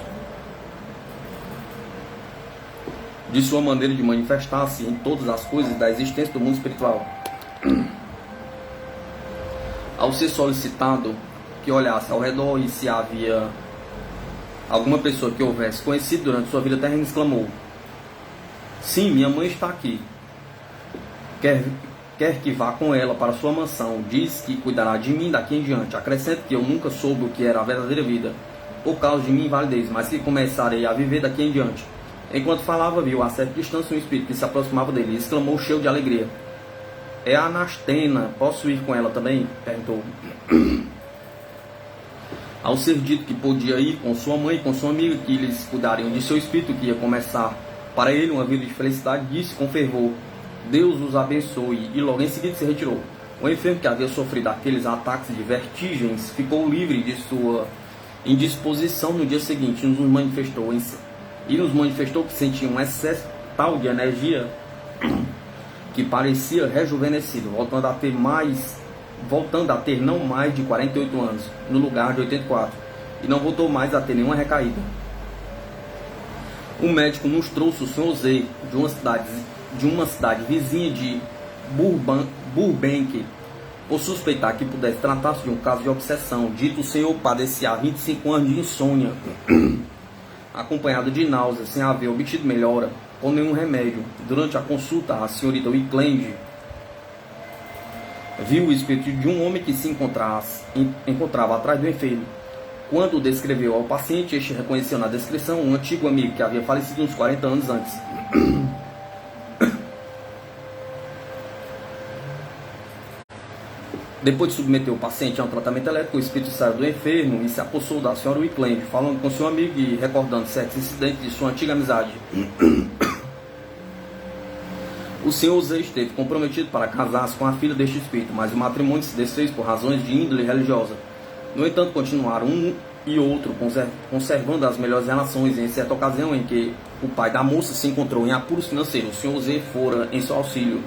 de sua maneira de manifestar-se em todas as coisas da existência do mundo espiritual. Ao ser solicitado que olhasse ao redor e se havia alguma pessoa que houvesse conhecido durante sua vida terrena, exclamou: sim, minha mãe está aqui. Quer que vá com ela para sua mansão. Diz que cuidará de mim daqui em diante. Acrescento que eu nunca soube o que era a verdadeira vida, por causa de minha invalidez, mas que começarei a viver daqui em diante. Enquanto falava, viu a certa distância um espírito que se aproximava dele e exclamou cheio de alegria: é a Anastena, posso ir com ela também? Perguntou. Ao ser dito que podia ir com sua mãe e com sua amiga, que eles cuidariam de seu espírito, que ia começar para ele uma vida de felicidade, disse com fervor: Deus os abençoe, e logo em seguida se retirou. O enfermo, que havia sofrido aqueles ataques de vertigens, ficou livre de sua indisposição no dia seguinte e nos manifestou que sentia um excesso tal de energia que parecia rejuvenescido, voltando a ter não mais de 48 anos, no lugar de 84, e não voltou mais a ter nenhuma recaída. O médico nos trouxe o Sr. Z de uma cidade vizinha de Burbank, por suspeitar que pudesse tratar-se de um caso de obsessão. Dito o senhor padecia há 25 anos de insônia, acompanhado de náuseas, sem haver obtido melhora com nenhum remédio. Durante a consulta, a senhorita Wickland viu o espírito de um homem que se encontrava atrás do enfermo. Quando o descreveu ao paciente, este reconheceu na descrição um antigo amigo que havia falecido uns 40 anos antes. Depois de submeter o paciente a um tratamento elétrico, o espírito saiu do enfermo e se apossou da senhora Wickland, falando com seu amigo e recordando certos incidentes de sua antiga amizade. O senhor Z esteve comprometido para casar-se com a filha deste espírito, mas o matrimônio se desfez por razões de índole religiosa. No entanto, continuaram um e outro conservando as melhores relações. Em certa ocasião em que o pai da moça se encontrou em apuros financeiros, o senhor Z fora em seu auxílio.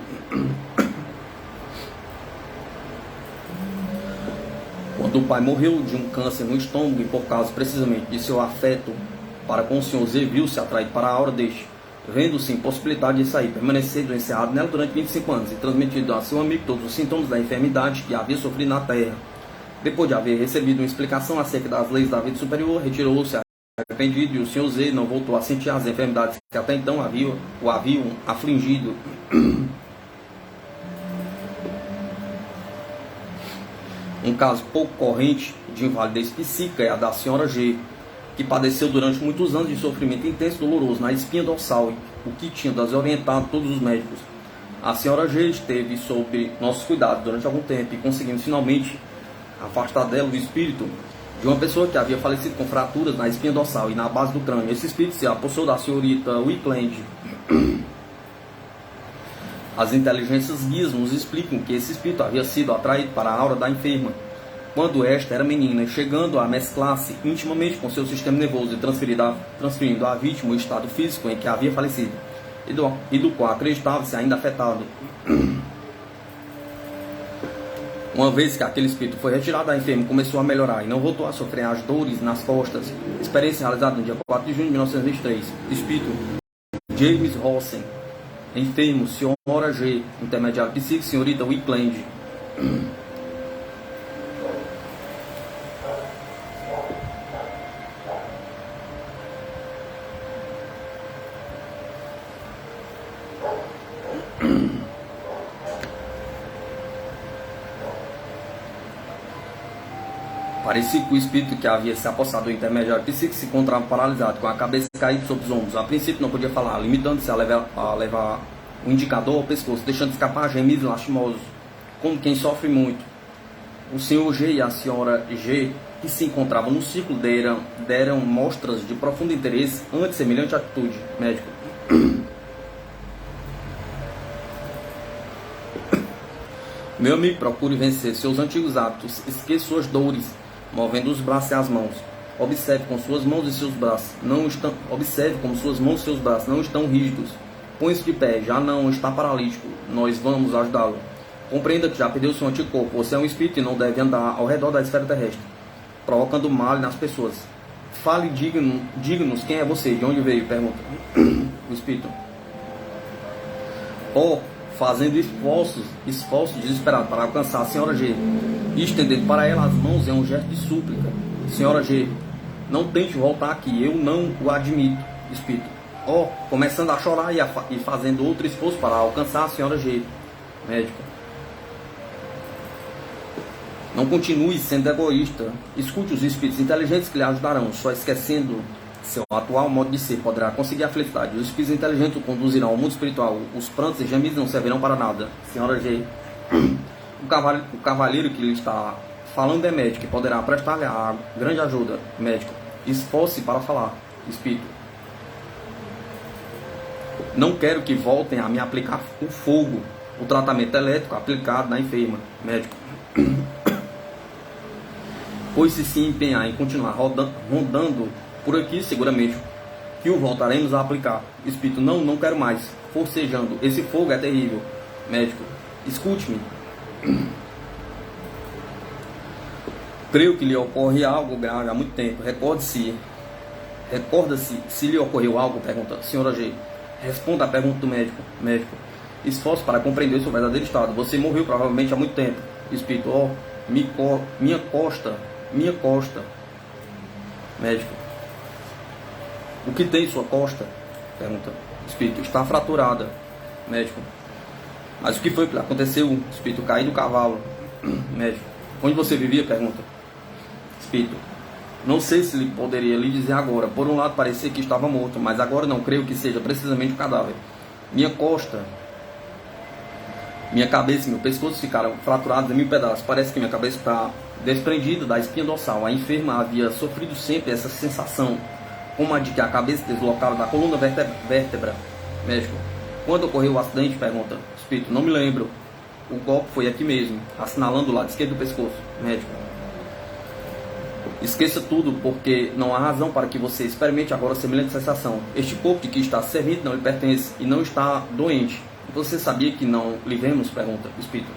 Quando o pai morreu de um câncer no estômago e por causa precisamente de seu afeto para com o senhor Z, viu-se atraído para a aura deste, vendo-se impossibilidade de sair, permanecendo encerrado nela durante 25 anos e transmitindo a seu amigo todos os sintomas da enfermidade que havia sofrido na terra. Depois de haver recebido uma explicação acerca das leis da vida superior, retirou-se arrependido e o senhor Z não voltou a sentir as enfermidades que até então o haviam afligido. Um caso pouco corrente de invalidez psíquica é a da senhora G, que padeceu durante muitos anos de sofrimento intenso e doloroso na espinha dorsal, o que tinha desorientado todos os médicos. A senhora G esteve sob nossos cuidados durante algum tempo e conseguimos finalmente afastar dela o espírito de uma pessoa que havia falecido com fraturas na espinha dorsal e na base do crânio. Esse espírito se apossou da senhorita Wickland. As inteligências guias nos explicam que esse espírito havia sido atraído para a aura da enferma quando esta era menina, chegando a mesclar-se intimamente com seu sistema nervoso e transferindo à vítima o estado físico em que havia falecido e do qual acreditava-se ainda afetado. Uma vez que aquele espírito foi retirado, a enferma começou a melhorar e não voltou a sofrer as dores nas costas. Experiência realizada no dia 4 de junho de 1923. Espírito James Rossen. Enfermo, senhora G. Intermediário psíquico, senhorita Wickland. Parecia que o espírito que havia se apossado do intermediário psíquico se encontrava paralisado, com a cabeça caída sobre os ombros. A princípio não podia falar, limitando-se a levar o indicador ao pescoço, deixando escapar gemidos lastimosos, como quem sofre muito. O senhor G e a senhora G, que se encontravam no círculo, deram mostras de profundo interesse ante semelhante atitude. Médico. Meu amigo, procure vencer seus antigos hábitos, esqueça suas dores, movendo os braços e as mãos. Observe como suas mãos e seus braços não estão rígidos. Põe-se de pé, já não está paralítico. Nós vamos ajudá-lo. Compreenda que já perdeu seu antigo corpo. Você é um espírito e não deve andar ao redor da esfera terrestre, provocando mal nas pessoas. Fale e diga-nos quem é você, de onde veio, pergunta o espírito. Fazendo esforços desesperados para alcançar a senhora G, e estendendo para ela as mãos em um gesto de súplica. Senhora G, não tente voltar aqui, eu não o admito. Espírito. Começando a chorar e fazendo outro esforço para alcançar a senhora G. Médico. Não continue sendo egoísta. Escute os espíritos inteligentes que lhe ajudarão. Só esquecendo seu atual modo de ser poderá conseguir a felicidade. Os espíritos inteligentes o conduzirão ao mundo espiritual. Os prantos e gemidos não servirão para nada. Senhora G. O cavalheiro que lhe está falando é médico e poderá prestar-lhe a grande ajuda. Médico. Esforce para falar. Espírito. Não quero que voltem a me aplicar o fogo, o tratamento elétrico aplicado na enferma. Médico. Pois se empenhar em continuar rondando por aqui, seguramente que o voltaremos a aplicar. Espírito, não quero mais. Forcejando, esse fogo é terrível. Médico, escute-me. Creio que lhe ocorre algo grave há muito tempo. Recorda-se se lhe ocorreu algo, pergunta. Senhora G, responda a pergunta do médico. Médico, esforço para compreender o seu verdadeiro estado. Você morreu provavelmente há muito tempo. Espírito, minha costa. Médico, o que tem em sua costa? Pergunta. Espírito, está fraturada. Médico, mas o que foi que aconteceu? Espírito, caí do cavalo. Médico, onde você vivia? Pergunta. Espírito, não sei se poderia lhe dizer agora. Por um lado parecia que estava morto, mas agora não creio que seja precisamente o cadáver. Minha costa, minha cabeça e meu pescoço ficaram fraturados em 1000 pedaços. Parece que minha cabeça está desprendida da espinha dorsal. A enferma havia sofrido sempre essa sensação, como a de que a cabeça deslocada da coluna vértebra. Médico, quando ocorreu o acidente? Pergunta. Espírito, não me lembro. O golpe foi aqui mesmo, assinalando o lado esquerdo do pescoço. Médico, esqueça tudo, porque não há razão para que você experimente agora semelhante sensação. Este corpo de que está servindo não lhe pertence e não está doente. Você sabia que não lhe vemos? Pergunta. Espírito,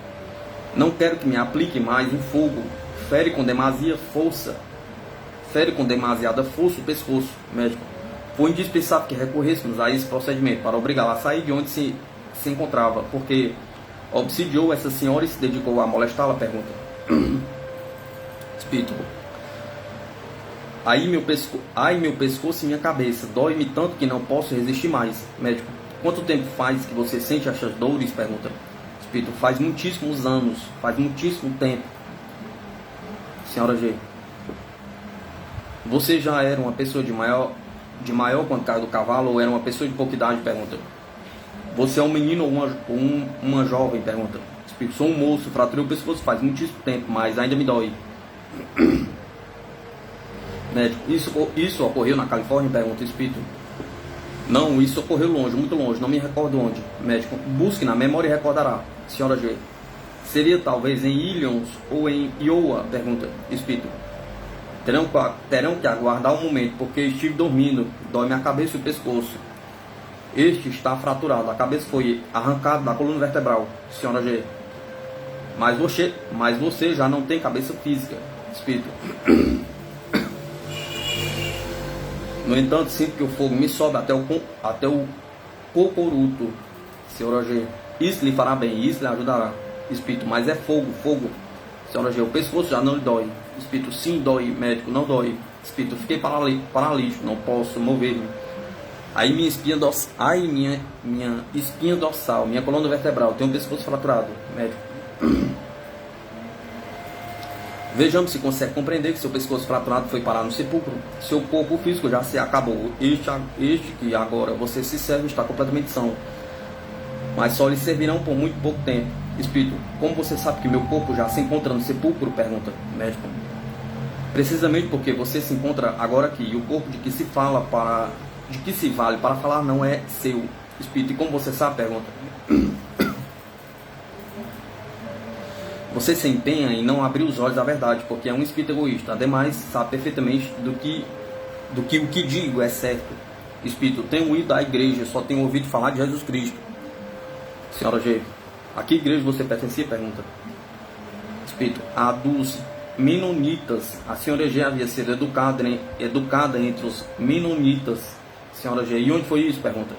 não quero que me aplique mais um fogo. Fere com demasiada força o pescoço. Médico, foi indispensável que recorrêssemos a esse procedimento para obrigá-la a sair de onde se encontrava, porque obsidiou essa senhora e se dedicou a molestá-la. Pergunta. Espírito, ai meu pescoço e minha cabeça, dói-me tanto que não posso resistir mais. Médico, quanto tempo faz que você sente essas dores? Pergunta. Espírito, faz muitíssimos anos, faz muitíssimo tempo. Senhora G, você já era uma pessoa de maior quando caiu do cavalo ou era uma pessoa de pouca idade? Pergunta. Você é um menino ou uma jovem? Pergunta. Espírito, sou um moço, fraturei o pescoço faz muitíssimo tempo, mas ainda me dói. Médico, isso ocorreu na Califórnia? Pergunta. Espírito, não, isso ocorreu longe, muito longe, não me recordo onde. Médico, busque na memória e recordará. Senhora G, seria talvez em Illinois ou em Iowa? Pergunta. Espírito, terão que aguardar um momento, porque estive dormindo, dói-me a cabeça e o pescoço. Este está fraturado, a cabeça foi arrancada da coluna vertebral. Senhora G, mas você já não tem cabeça física. Espírito, no entanto, sinto que o fogo me sobe até o cocoruto. Senhora G, isso lhe fará bem, isso lhe ajudará. Espírito, mas é fogo. Senhora G, o pescoço já não lhe dói. Espírito, sim, dói. Médico, não dói. Espírito, fiquei paralítico, não posso mover-me. Aí minha espinha dorsal, minha coluna vertebral, tem um pescoço fraturado. Médico, Vejamos se consegue compreender que seu pescoço fraturado foi parar no sepulcro. Seu corpo físico já se acabou. Este que agora você se serve está completamente são, mas só lhe servirão por muito pouco tempo. Espírito, como você sabe que meu corpo já se encontra no sepulcro? Pergunta. Médico. Precisamente porque você se encontra agora aqui, e o corpo de que se vale para falar não é seu. Espírito, e como você sabe? Pergunta. Você se empenha em não abrir os olhos à verdade, porque é um espírito egoísta. Ademais, sabe perfeitamente do que o que digo é certo. Espírito, tenho ido à igreja, só tenho ouvido falar de Jesus Cristo. Senhora G, a que igreja você pertencia? Pergunta. Espírito, a dos Menonitas. A senhora G havia sido educada entre os Menonitas. Senhora G, e onde foi isso? Pergunta.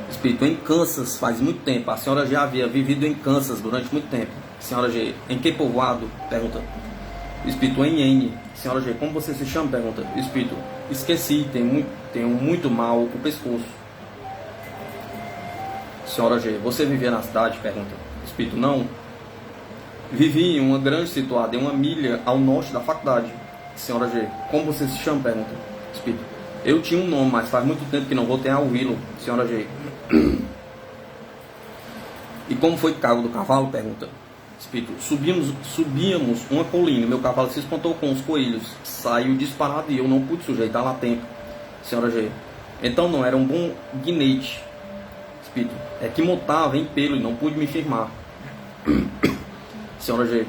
Espírito, em Kansas, faz muito tempo. A senhora já havia vivido em Kansas durante muito tempo. Senhora G, em que povoado? Pergunta. Espírito, em N. Senhora G, como você se chama? Pergunta. Espírito, esqueci, tenho muito mal o pescoço. Senhora G, você vivia na cidade? Pergunta. Espírito, não. Vivi em uma grande situada, em uma milha ao norte da faculdade. Senhora G, como você se chama? Pergunta. Espírito, eu tinha um nome, mas faz muito tempo que não voltei a ouvi-lo. Senhora G. E como foi que caiu do cavalo? Pergunta. Espírito, subíamos uma colina, meu cavalo se espantou com os coelhos, saiu disparado e eu não pude sujeitar lá a tempo. Senhora G, então não era um bom guinete. Espírito, é que montava em pelo e não pude me firmar. Senhora G,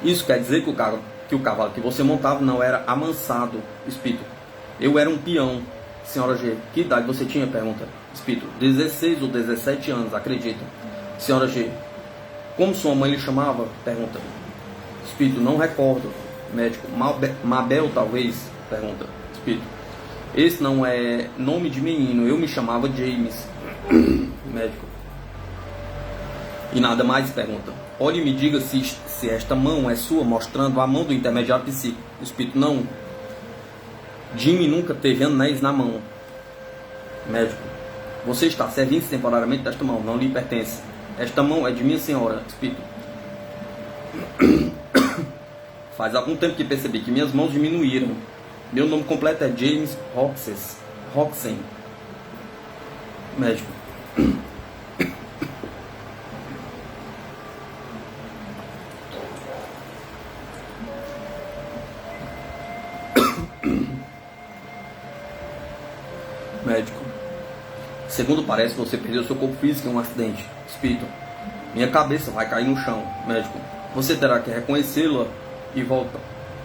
isso quer dizer que o cavalo que você montava não era amansado. Espírito, eu era um peão. Senhora G, que idade você tinha? Pergunta. Espírito, 16 ou 17 anos, acredito. Senhora G, como sua mãe lhe chamava? Pergunta. Espírito, não recordo. Médico, Mabel talvez? Pergunta. Espírito, esse não é nome de menino, eu me chamava James. Médico, e nada mais? Pergunta. Olhe e me diga se esta mão é sua, mostrando a mão do intermediário psíquico. Espírito, não. Jimmy nunca teve anéis na mão. Médico, você está servindo temporariamente desta mão, não lhe pertence. Esta mão é de minha senhora. Espírito, faz algum tempo que percebi que minhas mãos diminuíram. Meu nome completo é James Roxen. Médico, médico, segundo parece, você perdeu seu corpo físico em um acidente. Espírito, minha cabeça vai cair no chão. Médico, você terá que reconhecê-la e voltar.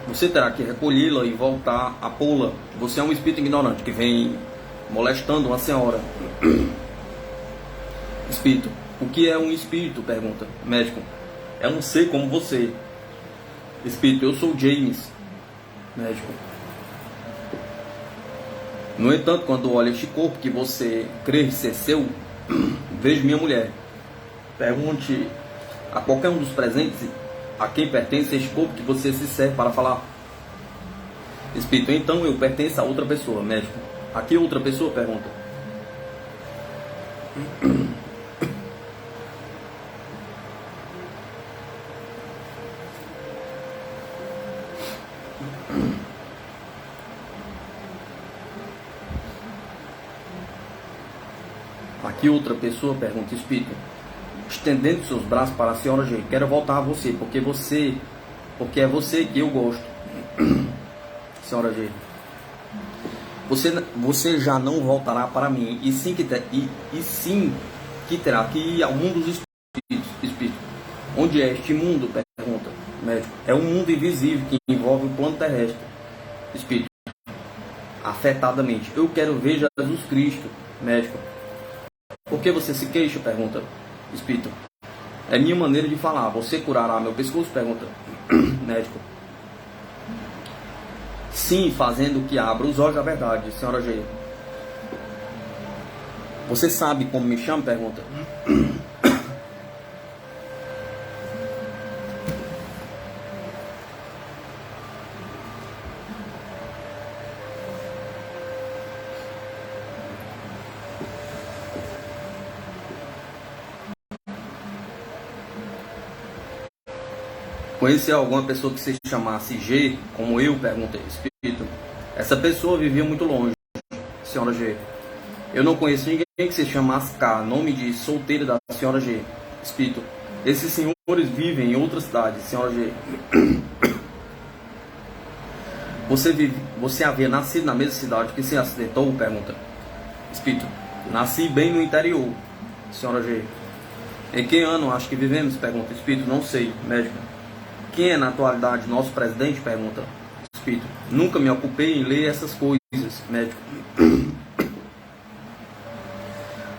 Você terá que recolhê-la e voltar a pô-la. Você é um espírito ignorante que vem molestando uma senhora. Espírito, o que é um espírito? Pergunta. Médico, é um ser como você. Espírito, eu sou James. Médico, no entanto, quando olho este corpo que você crê ser seu, vejo minha mulher. Pergunte a qualquer um dos presentes a quem pertence este corpo que você se serve para falar. Espírito, então eu pertenço a outra pessoa. Médico, a que outra pessoa? Pergunta. A que outra pessoa? Pergunta. Espírito, estendendo seus braços para a senhora G, quero voltar a você, porque é você que eu gosto. Senhora G, você já não voltará para mim, e sim que terá que ir ao mundo dos espíritos. Espírito, onde é este mundo? Pergunta. Médico, é um mundo invisível que envolve o plano terrestre. Espírito, afetadamente, eu quero ver Jesus Cristo. Médico, por que você se queixa? Pergunta. Espírito, é minha maneira de falar. Você curará meu pescoço? Pergunta. Médico, sim, fazendo que abra os olhos à verdade. Senhora G, você sabe como me chamo? Pergunta. Conhecia alguma pessoa que se chamasse G, como eu? Perguntei. Espírito: essa pessoa vivia muito longe, senhora G. Eu não conheço ninguém que se chamasse K, nome de solteira da senhora G. Espírito: esses senhores vivem em outra cidade, senhora G. Você havia nascido na mesma cidade que se acidentou? Pergunta. Espírito: nasci bem no interior, senhora G. Em que ano acho que vivemos? Pergunta. Espírito: não sei. Médico: quem é na atualidade nosso presidente? Pergunta. Espírito: nunca me ocupei em ler essas coisas. Médico: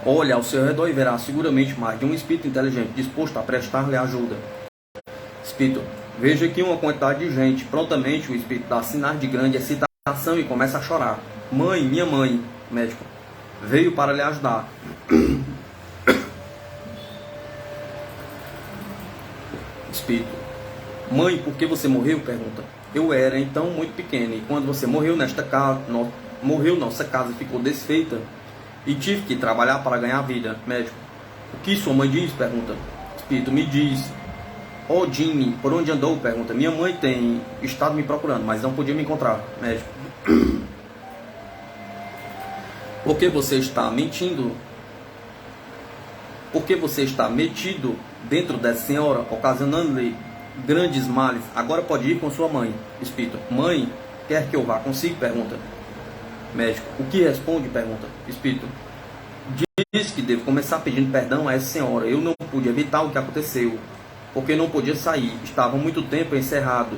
olha ao seu redor e verá seguramente mais de um espírito inteligente disposto a prestar-lhe ajuda. Espírito: veja aqui uma quantidade de gente. Prontamente o espírito dá sinais de grande excitação e começa a chorar. Mãe, minha mãe. Médico: veio para lhe ajudar. Espírito: mãe, por que você morreu? Pergunta. Eu era então muito pequena e quando você morreu nesta casa, nossa casa ficou desfeita e tive que trabalhar para ganhar vida. Médico: o que sua mãe diz? Pergunta. Espírito: me diz. Ó Jimmy, por onde andou? Pergunta. Minha mãe tem estado me procurando, mas não podia me encontrar. Médico: por que você está mentindo? Por que você está metido dentro dessa senhora, ocasionando-lhe grandes males? Agora pode ir com sua mãe. Espírito: mãe, quer que eu vá consigo? Pergunta. Médico: o que responde? Pergunta. Espírito: diz que devo começar pedindo perdão a essa senhora. Eu não pude evitar o que aconteceu, porque não podia sair. Estava muito tempo encerrado.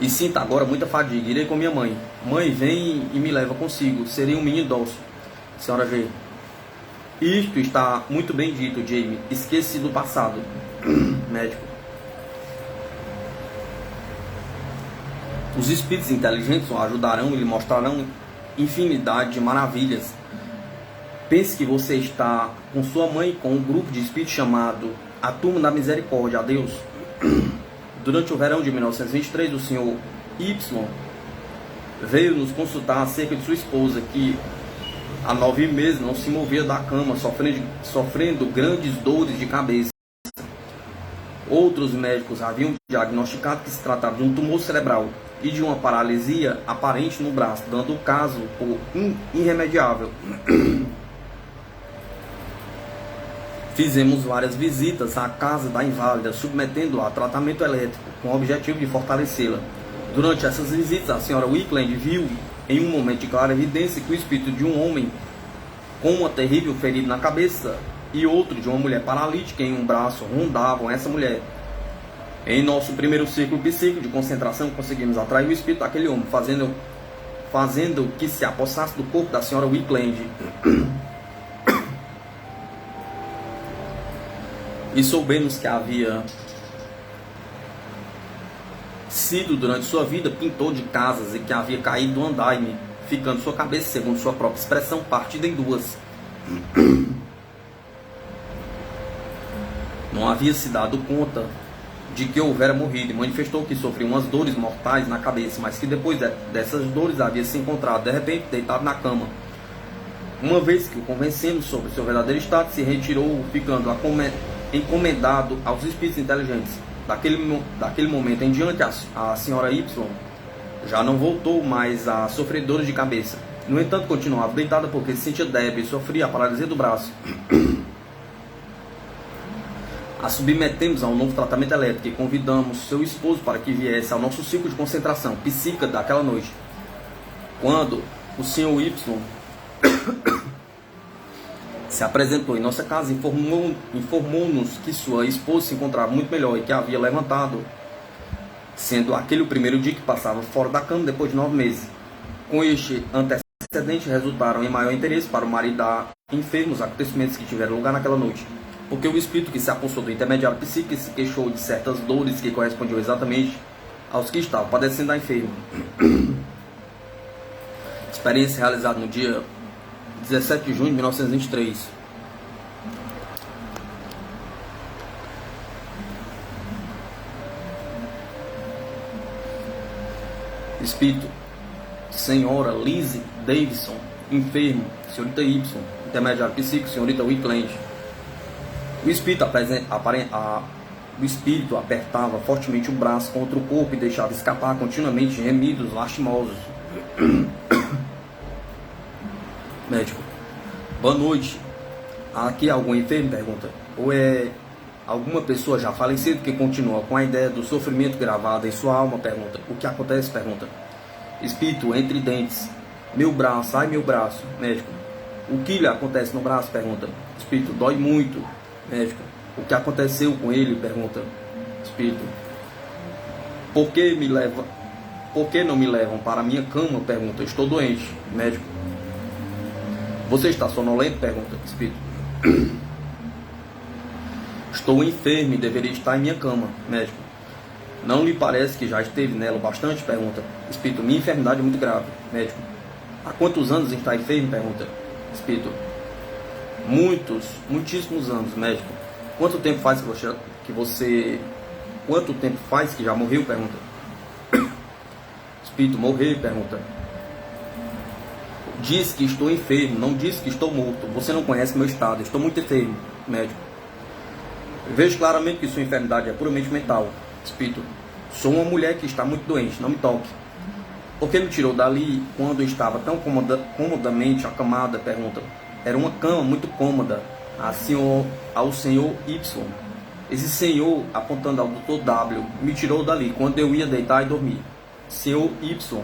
E sinto agora muita fadiga. Irei com minha mãe. Mãe, vem e me leva consigo. Serei um menino dócil. Senhora G: isto está muito bem dito, Jamie. Esquece do passado. Médico: os espíritos inteligentes o ajudarão e lhe mostrarão infinidade de maravilhas. Pense que você está com sua mãe com um grupo de espíritos chamado a Turma da Misericórdia. Adeus. Durante o verão de 1923, o senhor Y veio nos consultar acerca de sua esposa, que há 9 meses não se movia da cama, sofrendo grandes dores de cabeça. Outros médicos haviam diagnosticado que se tratava de um tumor cerebral e de uma paralisia aparente no braço, dando o caso por irremediável. Fizemos várias visitas à casa da inválida, submetendo-a a tratamento elétrico, com o objetivo de fortalecê-la. Durante essas visitas, a senhora Wickland viu, em um momento de clara evidência, que o espírito de um homem com uma terrível ferida na cabeça e outro de uma mulher paralítica em um braço rondavam essa mulher. Em nosso primeiro círculo psíquico de concentração, conseguimos atrair o espírito daquele homem, fazendo que se apossasse do corpo da senhora Wickland. E soubemos que havia sido durante sua vida pintor de casas e que havia caído do andaime, ficando sua cabeça, segundo sua própria expressão, partida em duas. Não havia se dado conta de que houvera morrido e manifestou que sofria umas dores mortais na cabeça, mas que depois dessas dores havia se encontrado de repente deitado na cama. Uma vez que o convencemos sobre seu verdadeiro estado, se retirou, ficando encomendado aos espíritos inteligentes. Daquele momento em diante, a senhora Y já não voltou mais a sofrer dores de cabeça. No entanto, continuava deitada porque se sentia débil e sofria a paralisia do braço. A submetemos a um novo tratamento elétrico e convidamos seu esposo para que viesse ao nosso ciclo de concentração psíquica daquela noite. Quando o senhor Y se apresentou em nossa casa, informou-nos que sua esposa se encontrava muito melhor e que havia levantado, sendo aquele o primeiro dia que passava fora da cama depois de 9 meses. Com este antecedente resultaram em maior interesse para o marido da enferma os acontecimentos que tiveram lugar naquela noite, porque o espírito que se apossou do intermediário psíquico se queixou de certas dores que correspondiam exatamente aos que estavam padecendo da enferma. Experiência realizada no dia 17 de junho de 1923. Espírito: senhora Lizzie Davidson, enfermo, senhorita Y, intermediário psíquico, senhorita Wickland. O espírito O espírito apertava fortemente o braço contra o corpo e deixava escapar continuamente gemidos lastimosos. Médico: boa noite. Aqui é algum enfermo? Pergunta. Ou é alguma pessoa já falecida que continua com a ideia do sofrimento gravado em sua alma? Pergunta. O que acontece? Pergunta. Espírito entre dentes. Meu braço, ai meu braço. Médico: o que lhe acontece no braço? Pergunta. Espírito: dói muito. Médico: o que aconteceu com ele? Pergunta. Espírito: por que não me levam para a minha cama? Pergunta. Estou doente. Médico: você está sonolento? Pergunta. Espírito: estou enfermo e deveria estar em minha cama. Médico: não lhe parece que já esteve nela bastante? Pergunta. Espírito: minha enfermidade é muito grave. Médico: há quantos anos está enfermo? Pergunta. Espírito: muitíssimos anos. Médico: quanto tempo faz que já morreu? Pergunta. Espírito: morrer? Pergunta. Diz que estou enfermo, não diz que estou morto. Você não conhece meu estado, estou muito enfermo. Médico: vejo claramente que sua enfermidade é puramente mental. Espírito: sou uma mulher que está muito doente, não me toque. Por que me tirou dali quando estava tão comodamente acamada? Pergunta. Era uma cama muito cômoda ao senhor Y. Esse senhor, apontando ao Dr. W, me tirou dali quando eu ia deitar e dormir. Senhor Y.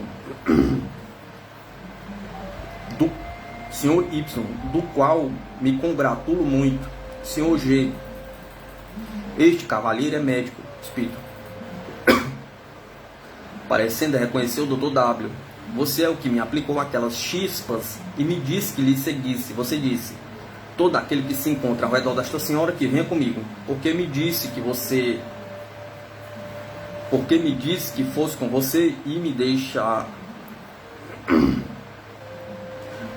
Senhor Y, do qual me congratulo muito. Senhor G. Este cavalheiro é médico. Espírito: parecendo reconhecer o Dr. W. Você é o que me aplicou aquelas chispas e me disse que lhe seguisse. Você disse: todo aquele que se encontra ao redor desta senhora que venha comigo. Porque me disse que fosse com você e me deixa.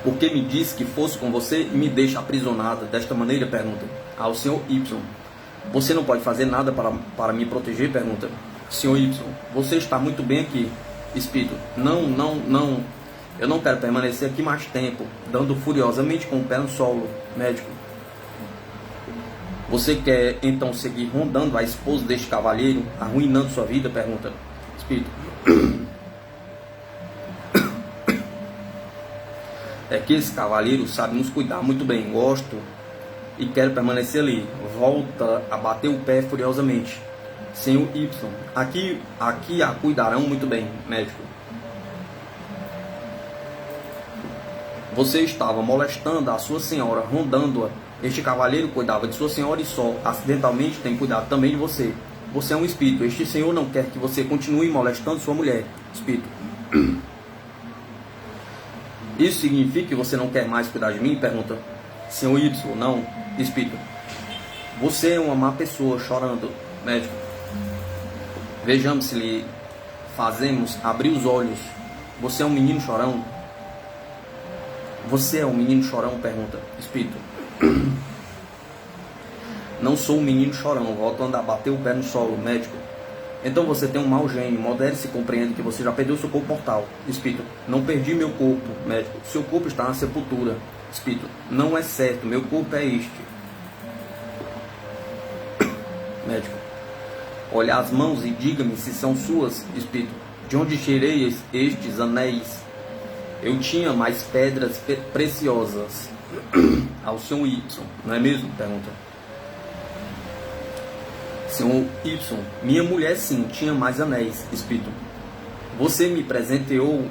Porque me disse que fosse com você e me deixa aprisionada desta maneira? Pergunta. Ao senhor Y: você não pode fazer nada para me proteger? Pergunta. Senhor Y: você está muito bem aqui. Espírito: não. Eu não quero permanecer aqui mais tempo, dando furiosamente com o pé no solo. Médico: você quer então seguir rondando a esposa deste cavalheiro, arruinando sua vida? Pergunta. Espírito: é que esse cavalheiro sabe nos cuidar muito bem. Gosto e quero permanecer ali. Volta a bater o pé furiosamente. Senhor Y: aqui a cuidarão muito bem. Médico: você estava molestando a sua senhora, rondando-a. Este cavalheiro cuidava de sua senhora e só, acidentalmente, tem cuidado também de você. Você é um espírito. Este senhor não quer que você continue molestando sua mulher. Espírito: isso significa que você não quer mais cuidar de mim? Pergunta. Senhor Y: não. Espírito: você é uma má pessoa chorando. Médico: vejamos se lhe fazemos abrir os olhos. Você é um menino chorão? Você é um menino chorão? Pergunta. Espírito: não sou um menino chorão. Voltando a bater o pé no solo. Médico: então você tem um mau gênio. Modere-se e compreende que você já perdeu seu corpo mortal. Espírito: não perdi meu corpo. Médico: seu corpo está na sepultura. Espírito: não é certo, meu corpo é este. Médico: olhe as mãos e diga-me se são suas. Espírito: de onde tirei estes anéis? Eu tinha mais pedras preciosas. Ao senhor Y: não é mesmo? Pergunta. Senhor Y: minha mulher sim, tinha mais anéis. Espírito: você me presenteou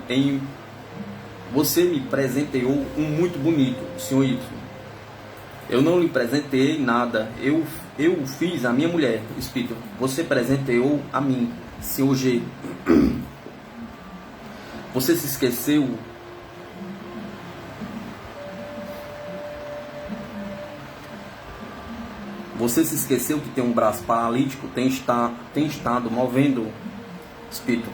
um muito bonito. Senhor Y: eu não lhe presenteei nada, eu fiz a minha mulher. Espírito: você presenteou a mim. Senhor G: você se esqueceu que tem um braço paralítico, tem estado movendo. Espírito: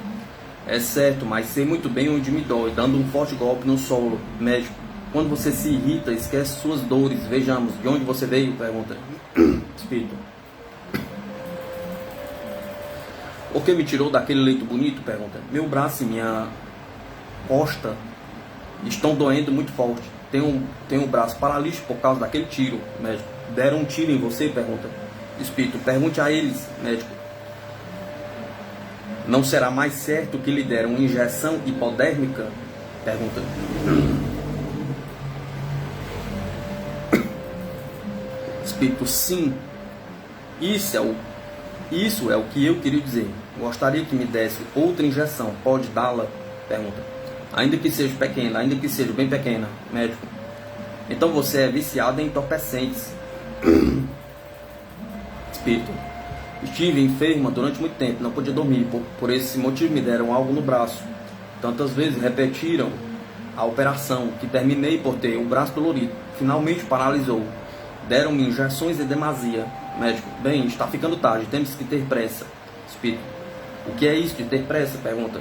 é certo, mas sei muito bem onde me dói, dando um forte golpe no solo. Médico: quando você se irrita, esquece suas dores. Vejamos, de onde você veio? Pergunta. Espírito: por que me tirou daquele leito bonito? Pergunta. Meu braço e minha costa estão doendo muito forte. Tenho o braço paralítico por causa daquele tiro. Médico: deram um tiro em você? Pergunta. Espírito, pergunte a eles, médico. Não será mais certo que lhe deram uma injeção hipodérmica? Pergunta. Espírito, sim. Isso é o que eu queria dizer. Gostaria que me desse outra injeção. Pode dá-la? Pergunta. Ainda que seja pequena, ainda que seja bem pequena, médico. Então você é viciado em entorpecentes. Espírito. Estive enferma durante muito tempo, não podia dormir. Por esse motivo me deram algo no braço. Tantas vezes repetiram a operação, que terminei por ter o braço dolorido. Finalmente paralisou. Deram-me injeções em demasia. Médico, bem, está ficando tarde, temos que ter pressa. Espírito, o que é isso de ter pressa? Pergunta.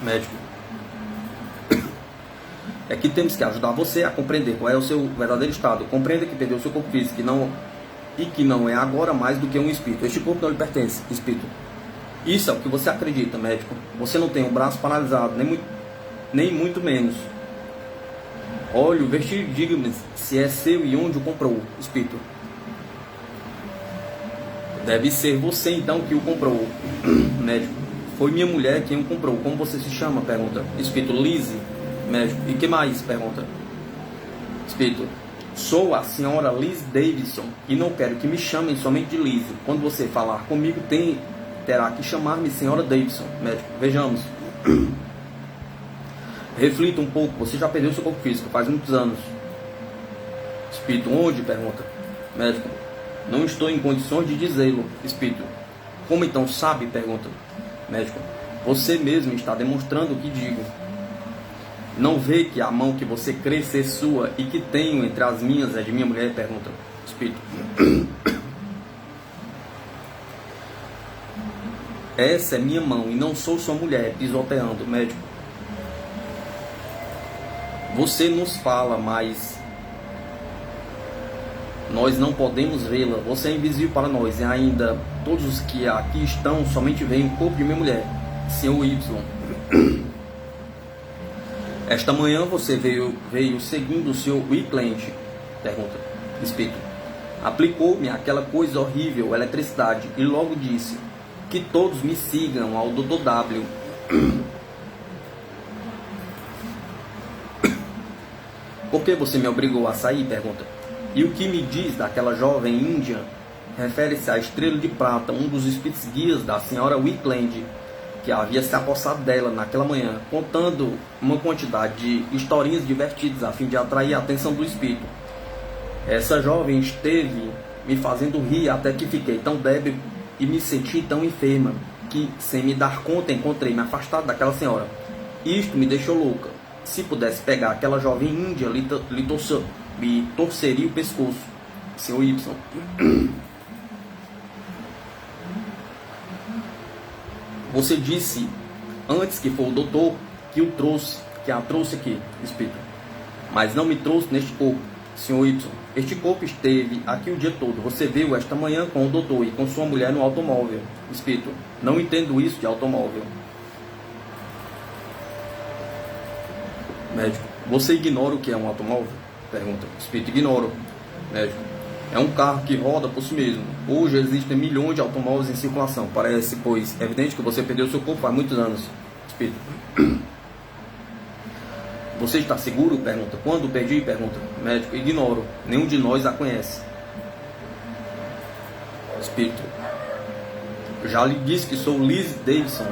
Médico, é que temos que ajudar você a compreender qual é o seu verdadeiro estado. Compreenda que perdeu o seu corpo físico e que não é agora mais do que um espírito. Este corpo não lhe pertence, espírito. Isso é o que você acredita, médico. Você não tem o braço paralisado, nem muito menos. Olhe o vestido, diga-me se é seu e onde o comprou, espírito. Deve ser você então que o comprou, médico. Foi minha mulher quem o comprou. Como você se chama? Pergunta. Espírito, Lizzie, médico. E que mais? Pergunta. Espírito, sou a senhora Liz Davidson e não quero que me chamem somente de Lizzie. Quando você falar comigo, terá que chamar-me senhora Davidson, médico. Vejamos. Reflita um pouco, você já perdeu seu corpo físico faz muitos anos. Espírito, onde? Pergunta. Médico, não estou em condições de dizê-lo. Espírito, como então sabe? Pergunta. Médico, você mesmo está demonstrando o que digo. Não vê que a mão que você crê ser sua e que tenho entre as minhas é de minha mulher? Pergunta. Espírito, essa é minha mão e não sou sua mulher, pisoteando. Médico, você nos fala, mas nós não podemos vê-la. Você é invisível para nós. E ainda todos os que aqui estão somente veem o corpo de minha mulher, Senhor Y. Esta manhã você veio seguindo o Sr. Wickland? Pergunta. Espírito, aplicou-me aquela coisa horrível, eletricidade, e logo disse que todos me sigam ao Dr. W. Por que você me obrigou a sair? Pergunta. E o que me diz daquela jovem índia? Refere-se à estrela de prata, um dos espíritos guias da senhora Wickland, que havia se apossado dela naquela manhã, contando uma quantidade de historinhas divertidas a fim de atrair a atenção do espírito. Essa jovem esteve me fazendo rir até que fiquei tão débil e me senti tão enferma que, sem me dar conta, encontrei-me afastado daquela senhora. Isto me deixou louca. Se pudesse pegar aquela jovem índia, lhe torceria o pescoço. Senhor Y. Você disse antes que foi o doutor que a trouxe aqui, espírito. Mas não me trouxe neste corpo, Senhor Y. Este corpo esteve aqui o dia todo. Você veio esta manhã com o doutor e com sua mulher no automóvel, espírito. Não entendo isso de automóvel. Médico, você ignora o que é um automóvel? Pergunta. Espírito, ignoro. Médico, é um carro que roda por si mesmo. Hoje existem milhões de automóveis em circulação. Parece, pois, evidente que você perdeu seu corpo há muitos anos. Espírito, você está seguro? Pergunta. Quando perdi? Pergunta. Médico, ignoro. Nenhum de nós a conhece. Espírito, já lhe disse que sou Liz Davidson.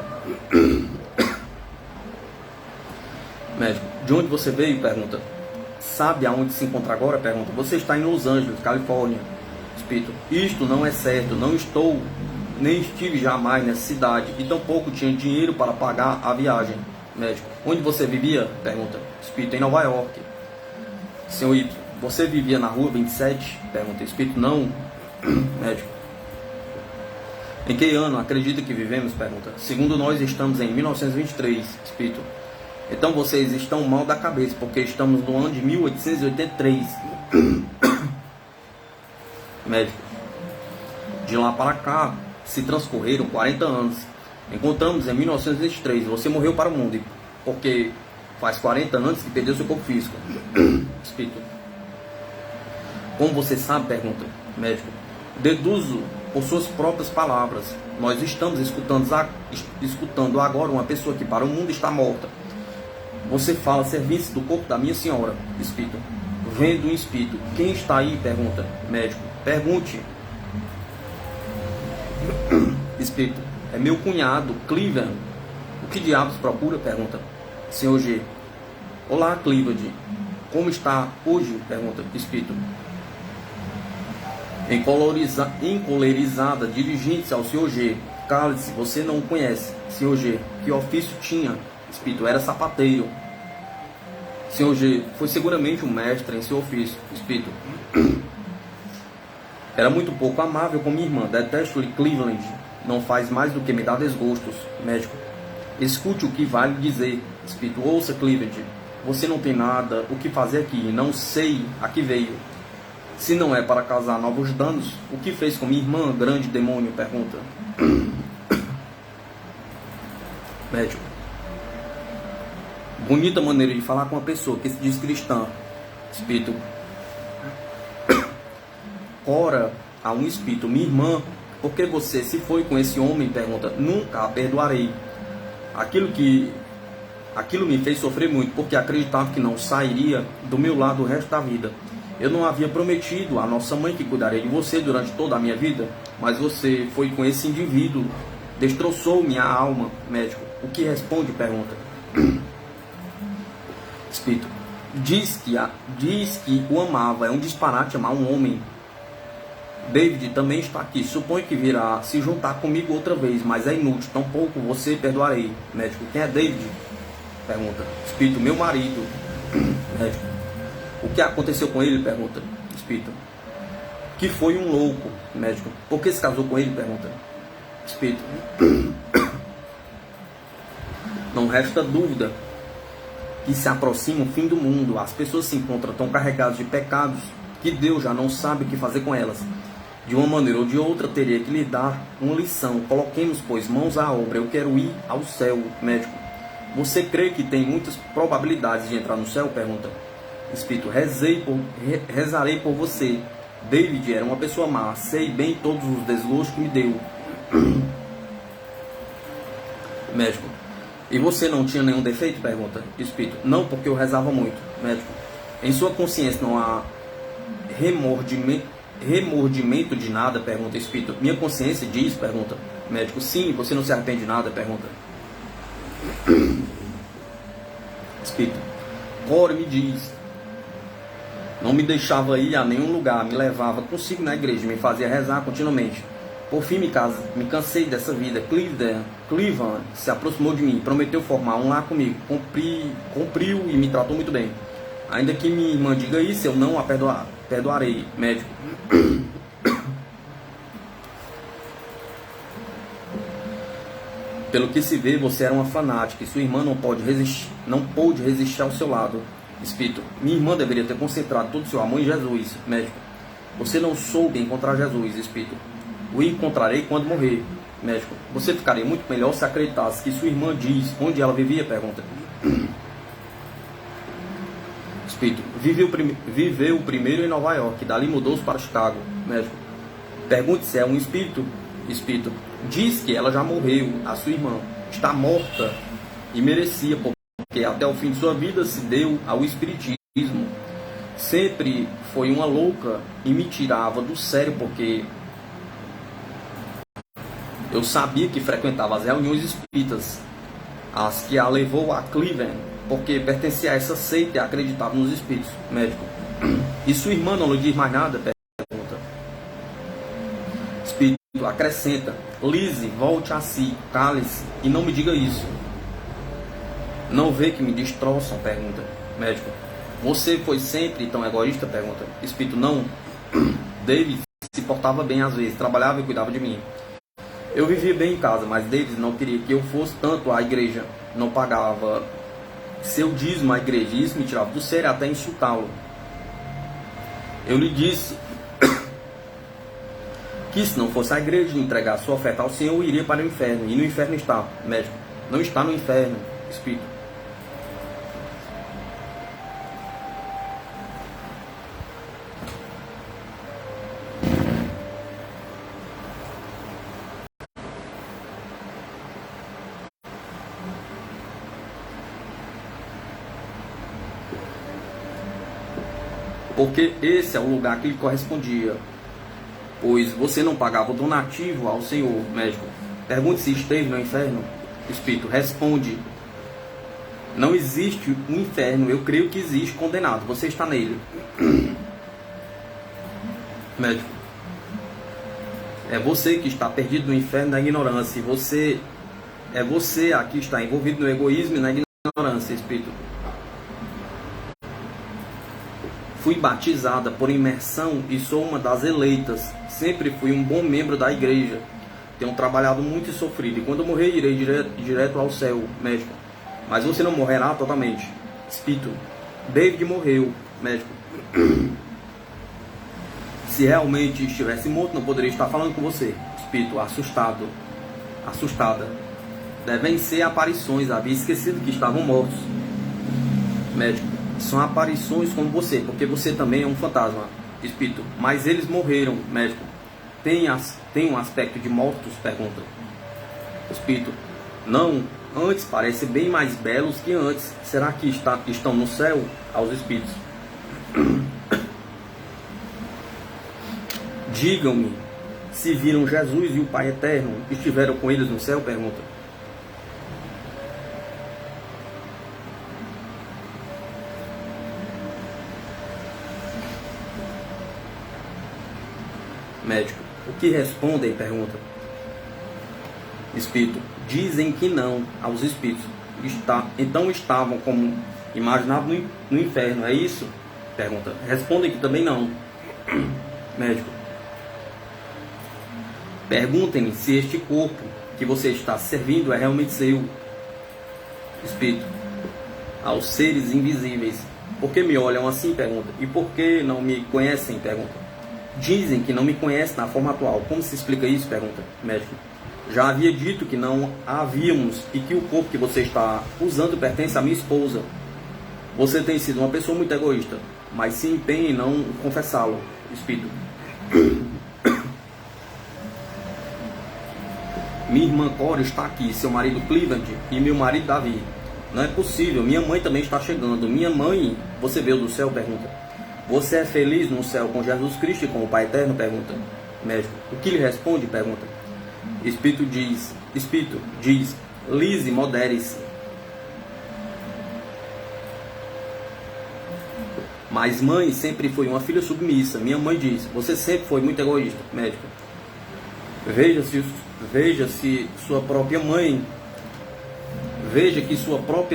Médico, de onde você veio? Pergunta. Sabe aonde se encontra agora? Pergunta. Você está em Los Angeles, Califórnia. Espírito, isto não é certo. Não estou, nem estive jamais nessa cidade e tampouco tinha dinheiro para pagar a viagem. Médico, onde você vivia? Pergunta. Espírito, em Nova York. Senhor Y, você vivia na rua 27? Pergunta. Espírito, não. Médico, em que ano acredita que vivemos? Pergunta. Segundo nós estamos em 1923. Espírito, então vocês estão mal da cabeça, porque estamos no ano de 1883. Médico, de lá para cá se transcorreram 40 anos. Encontramos em 1923. Você morreu para o mundo, porque faz 40 anos que perdeu seu corpo físico. Espírito, Como você sabe? Pergunta. Médico. Deduzo por suas próprias palavras. Nós estamos escutando agora uma pessoa que para o mundo está morta. Você fala serviço do corpo da minha senhora. Espírito. Vendo um espírito. Quem está aí? Pergunta. Médico. Pergunte. Espírito. É meu cunhado, Cliven. O que diabos procura? Pergunta. Senhor G. Olá, Cliven. Como está hoje? Pergunta. Espírito. Encolerizada, dirigindo-se ao Senhor G. Cale-se, você não o conhece. Senhor G. Que ofício tinha? Espírito. Era sapateiro. Senhor G. Foi seguramente um mestre em seu ofício. Espírito. Era muito pouco amável com minha irmã. Detesto-lhe, Cleveland. Não faz mais do que me dar desgostos. Médico. Escute o que vai lhe dizer. Espírito. Ouça, Cleveland. Você não tem nada o que fazer aqui. Não sei a que veio. Se não é para causar novos danos, o que fez com minha irmã, grande demônio? Pergunta. Médico. Bonita maneira de falar com uma pessoa que se diz cristã. Espírito. Ora a um espírito, minha irmã, por que você se foi com esse homem? Pergunta. Nunca a perdoarei. Aquilo me fez sofrer muito, porque acreditava que não sairia do meu lado o resto da vida. Eu não havia prometido à nossa mãe que cuidaria de você durante toda a minha vida, mas você foi com esse indivíduo, destroçou minha alma. Médico. O que responde? Pergunta. Espírito. Diz que o amava. É um disparate amar um homem. David também está aqui. Suponho que virá se juntar comigo outra vez, mas é inútil. Tampouco você perdoarei. Médico. Quem é David? Pergunta. Espírito. Meu marido. Médico. O que aconteceu com ele? Pergunta. Espírito. Que foi um louco. Médico. Por que se casou com ele? Pergunta. Espírito. Não resta dúvida que se aproxima o fim do mundo. As pessoas se encontram tão carregadas de pecados que Deus já não sabe o que fazer com elas. De uma maneira ou de outra, teria que lhe dar uma lição. Coloquemos, pois, mãos à obra. Eu quero ir ao céu. Médico. Você crê que tem muitas probabilidades de entrar no céu? Pergunta. Espírito. Rezarei por você. David era uma pessoa má. Sei bem todos os desgostos que me deu. Médico. E você não tinha nenhum defeito? Pergunta. Espírito. Não, porque eu rezava muito. Médico. Em sua consciência não há remordimento de nada? Pergunta. Espírito. Minha consciência diz? Pergunta. Médico. Sim, você não se arrepende de nada? Pergunta. Espírito. Ora, me diz. Não me deixava ir a nenhum lugar, me levava consigo na igreja, me fazia rezar continuamente. Por fim, me cansei dessa vida. Cleveland se aproximou de mim, prometeu formar um lar comigo. Cumpriu e me tratou muito bem. Ainda que minha irmã diga isso, eu não a perdoarei. Médico. Pelo que se vê, você era uma fanática e sua irmã não pôde resistir ao seu lado. Espírito. Minha irmã deveria ter concentrado todo o seu amor em Jesus. Médico. Você não soube encontrar Jesus. Espírito. O encontrarei quando morrer. Médico. Você ficaria muito melhor se acreditasse que sua irmã diz onde ela vivia? Pergunta. Espírito. Viveu primeiro em Nova York, dali mudou-se para Chicago. Médico. Pergunte se é um espírito. Espírito. Diz que ela já morreu. A sua irmã está morta e merecia, porque até o fim de sua vida se deu ao espiritismo. Sempre foi uma louca e me tirava do sério, porque eu sabia que frequentava as reuniões espíritas, as que a levou a Cleveland, porque pertencia a essa seita e acreditava nos espíritos. Médico. E sua irmã não lhe diz mais nada? Pergunta. Espírito. Acrescenta. Lise, volte a si, cale-se e não me diga isso. Não vê que me destroçam? Pergunta. Médico. Você foi sempre tão egoísta? Pergunta. Espírito. Não. David se portava bem às vezes, trabalhava e cuidava de mim. Eu vivia bem em casa, mas David não queria que eu fosse tanto à igreja. Não pagava seu dízimo à igreja. Isso me tirava do sério até insultá-lo. Eu lhe disse que se não fosse a igreja de entregar sua oferta ao Senhor, eu iria para o inferno. E no inferno está. Médico. Não está no inferno. Espírito. porque esse é o lugar que lhe correspondia, pois você não pagava o donativo ao Senhor. Médico, pergunte se esteve no inferno. Espírito, responde: não existe um inferno, eu creio que existe condenado, você está nele. Médico, é você que está perdido no inferno da ignorância, é você aqui está envolvido no egoísmo e na ignorância. Espírito, fui batizada por imersão e sou uma das eleitas. Sempre fui um bom membro da igreja. Tenho trabalhado muito e sofrido. E quando eu morrer, irei direto ao céu. Médico, mas você não morrerá totalmente. Espírito, David morreu. Médico, se realmente estivesse morto, não poderia estar falando com você. Espírito, assustado, assustada. Devem ser aparições. Havia esquecido que estavam mortos. Médico, são aparições como você, porque você também é um fantasma. Espírito, mas eles morreram. Médico, tem um aspecto de mortos? Pergunta. Espírito, não, antes parecem bem mais belos que antes. Será que estão no céu? Aos espíritos, digam-me se viram Jesus e o Pai Eterno, estiveram com eles no céu? Pergunta. Médico, o que respondem? Pergunta. Espírito, dizem que não. Aos espíritos, então estavam como imaginavam no inferno, é isso? Pergunta. Respondem que também não. Médico, perguntem se este corpo que você está servindo é realmente seu. Espírito, aos seres invisíveis, por que me olham assim? Pergunta. E por que não me conhecem? Pergunta. Dizem que não me conhecem na forma atual. Como se explica isso? Pergunta. Médico, já havia dito que não havíamos e que o corpo que você está usando pertence à minha esposa. Você tem sido uma pessoa muito egoísta, mas se empenha em não confessá-lo. Espírito, minha irmã Cora está aqui, seu marido Cleveland e meu marido Davi. Não é possível, minha mãe também está chegando. Minha mãe, você veio do céu? Pergunta. Você é feliz no céu com Jesus Cristo e com o Pai Eterno? Pergunta. Médico, o que lhe responde? Pergunta. Espírito diz, Lise, modere-se. Mas mãe sempre foi uma filha submissa. Minha mãe diz, você sempre foi muito egoísta. Médico, veja que sua própria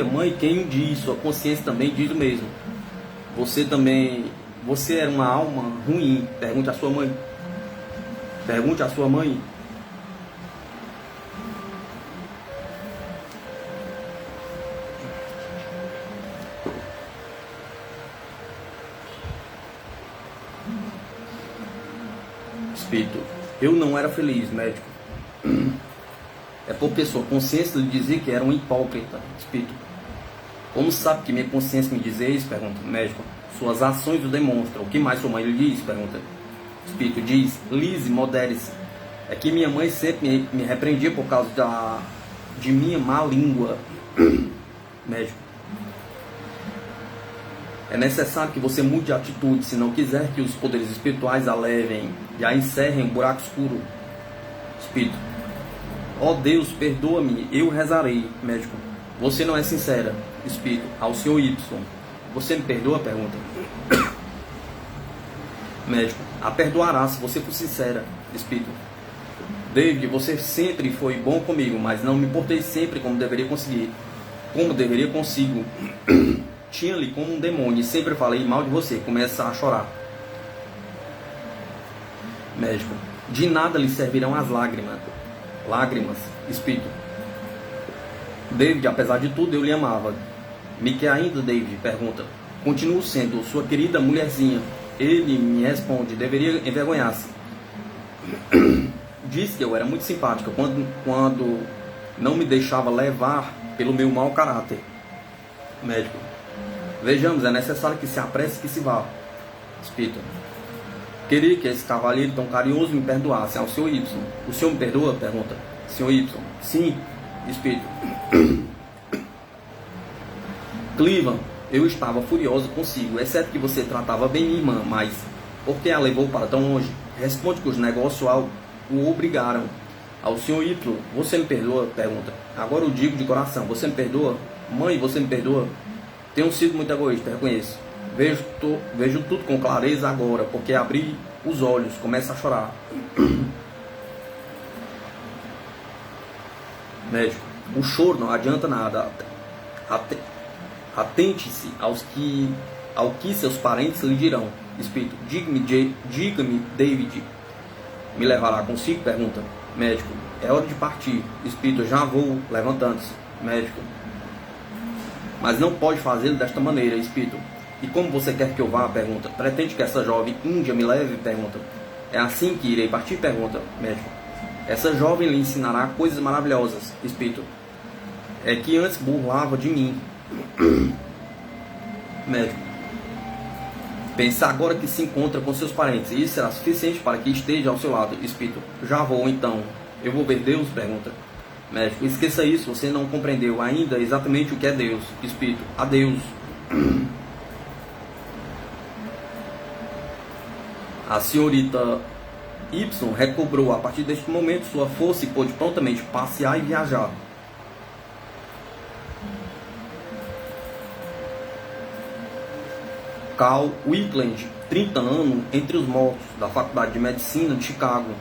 mãe, quem diz, sua consciência também diz o mesmo. Você era uma alma ruim. Pergunte à sua mãe. Pergunte à sua mãe. Espírito, eu não era feliz, médico. É porque sua consciência lhe dizia que era um hipócrita. Espírito, como sabe que minha consciência me dizia isso? Pergunta. Médico, suas ações o demonstram. O que mais sua mãe lhe diz? Pergunta. Espírito diz, Lise, modere-se. É que minha mãe sempre me repreendia por causa de minha má língua. Médico, é necessário que você mude de atitude, se não quiser que os poderes espirituais a levem e a encerrem em um buraco escuro. Espírito, ó Deus, perdoa-me, eu rezarei. Médico, você não é sincera. Espírito, ao Senhor Y, você me perdoa? Pergunta. Médico, a perdoará se você for sincera. Espírito, David, você sempre foi bom comigo, mas não me portei sempre como deveria consigo. Tinha-lhe como um demônio e sempre falei mal de você. Começa a chorar. Médico, de nada lhe servirão as lágrimas. Espírito, David, apesar de tudo eu lhe amava. Me quer ainda, David? Pergunta. Continuo sendo sua querida mulherzinha. Ele me responde, deveria envergonhar-se. Diz que eu era muito simpática quando não me deixava levar pelo meu mau caráter. Médico, vejamos, é necessário que se apresse e que se vá. Espírito, queria que esse cavalheiro tão carinhoso me perdoasse. Ao Senhor Y. O senhor me perdoa? Pergunta. Senhor Y. Sim. Espírito, Cleveland, Eu estava furiosa consigo, exceto que você tratava bem minha irmã, mas por que a levou para tão longe? Responde que os negócios o obrigaram. Ao senhor Y, você me perdoa? Pergunta. Agora eu digo de coração, você me perdoa? Mãe, você me perdoa? Tenho sido muito egoísta, reconheço. Vejo tudo com clareza agora, porque abri os olhos, começa a chorar. Médico, o choro não adianta nada. Atente-se ao que seus parentes lhe dirão. Espírito, diga-me, David, me levará consigo? Pergunta. Médico, é hora de partir. Espírito, já vou, levantando-se. Médico, mas não pode fazê-lo desta maneira. Espírito, e como você quer que eu vá? Pergunta. Pretende que essa jovem índia me leve? Pergunta. É assim que irei partir? Pergunta. Médico, essa jovem lhe ensinará coisas maravilhosas. Espírito, é que antes burlava de mim. Médico, pensa agora que se encontra com seus parentes. Isso será suficiente para que esteja ao seu lado. Espírito, já vou então. Eu vou ver Deus? Pergunta. Médico, esqueça isso. Você não compreendeu ainda exatamente o que é Deus. Espírito, adeus. A senhorita Y recobrou a partir deste momento sua força e pôde prontamente passear e viajar. Carl Wickland, 30 anos, entre os mortos, da Faculdade de Medicina de Chicago.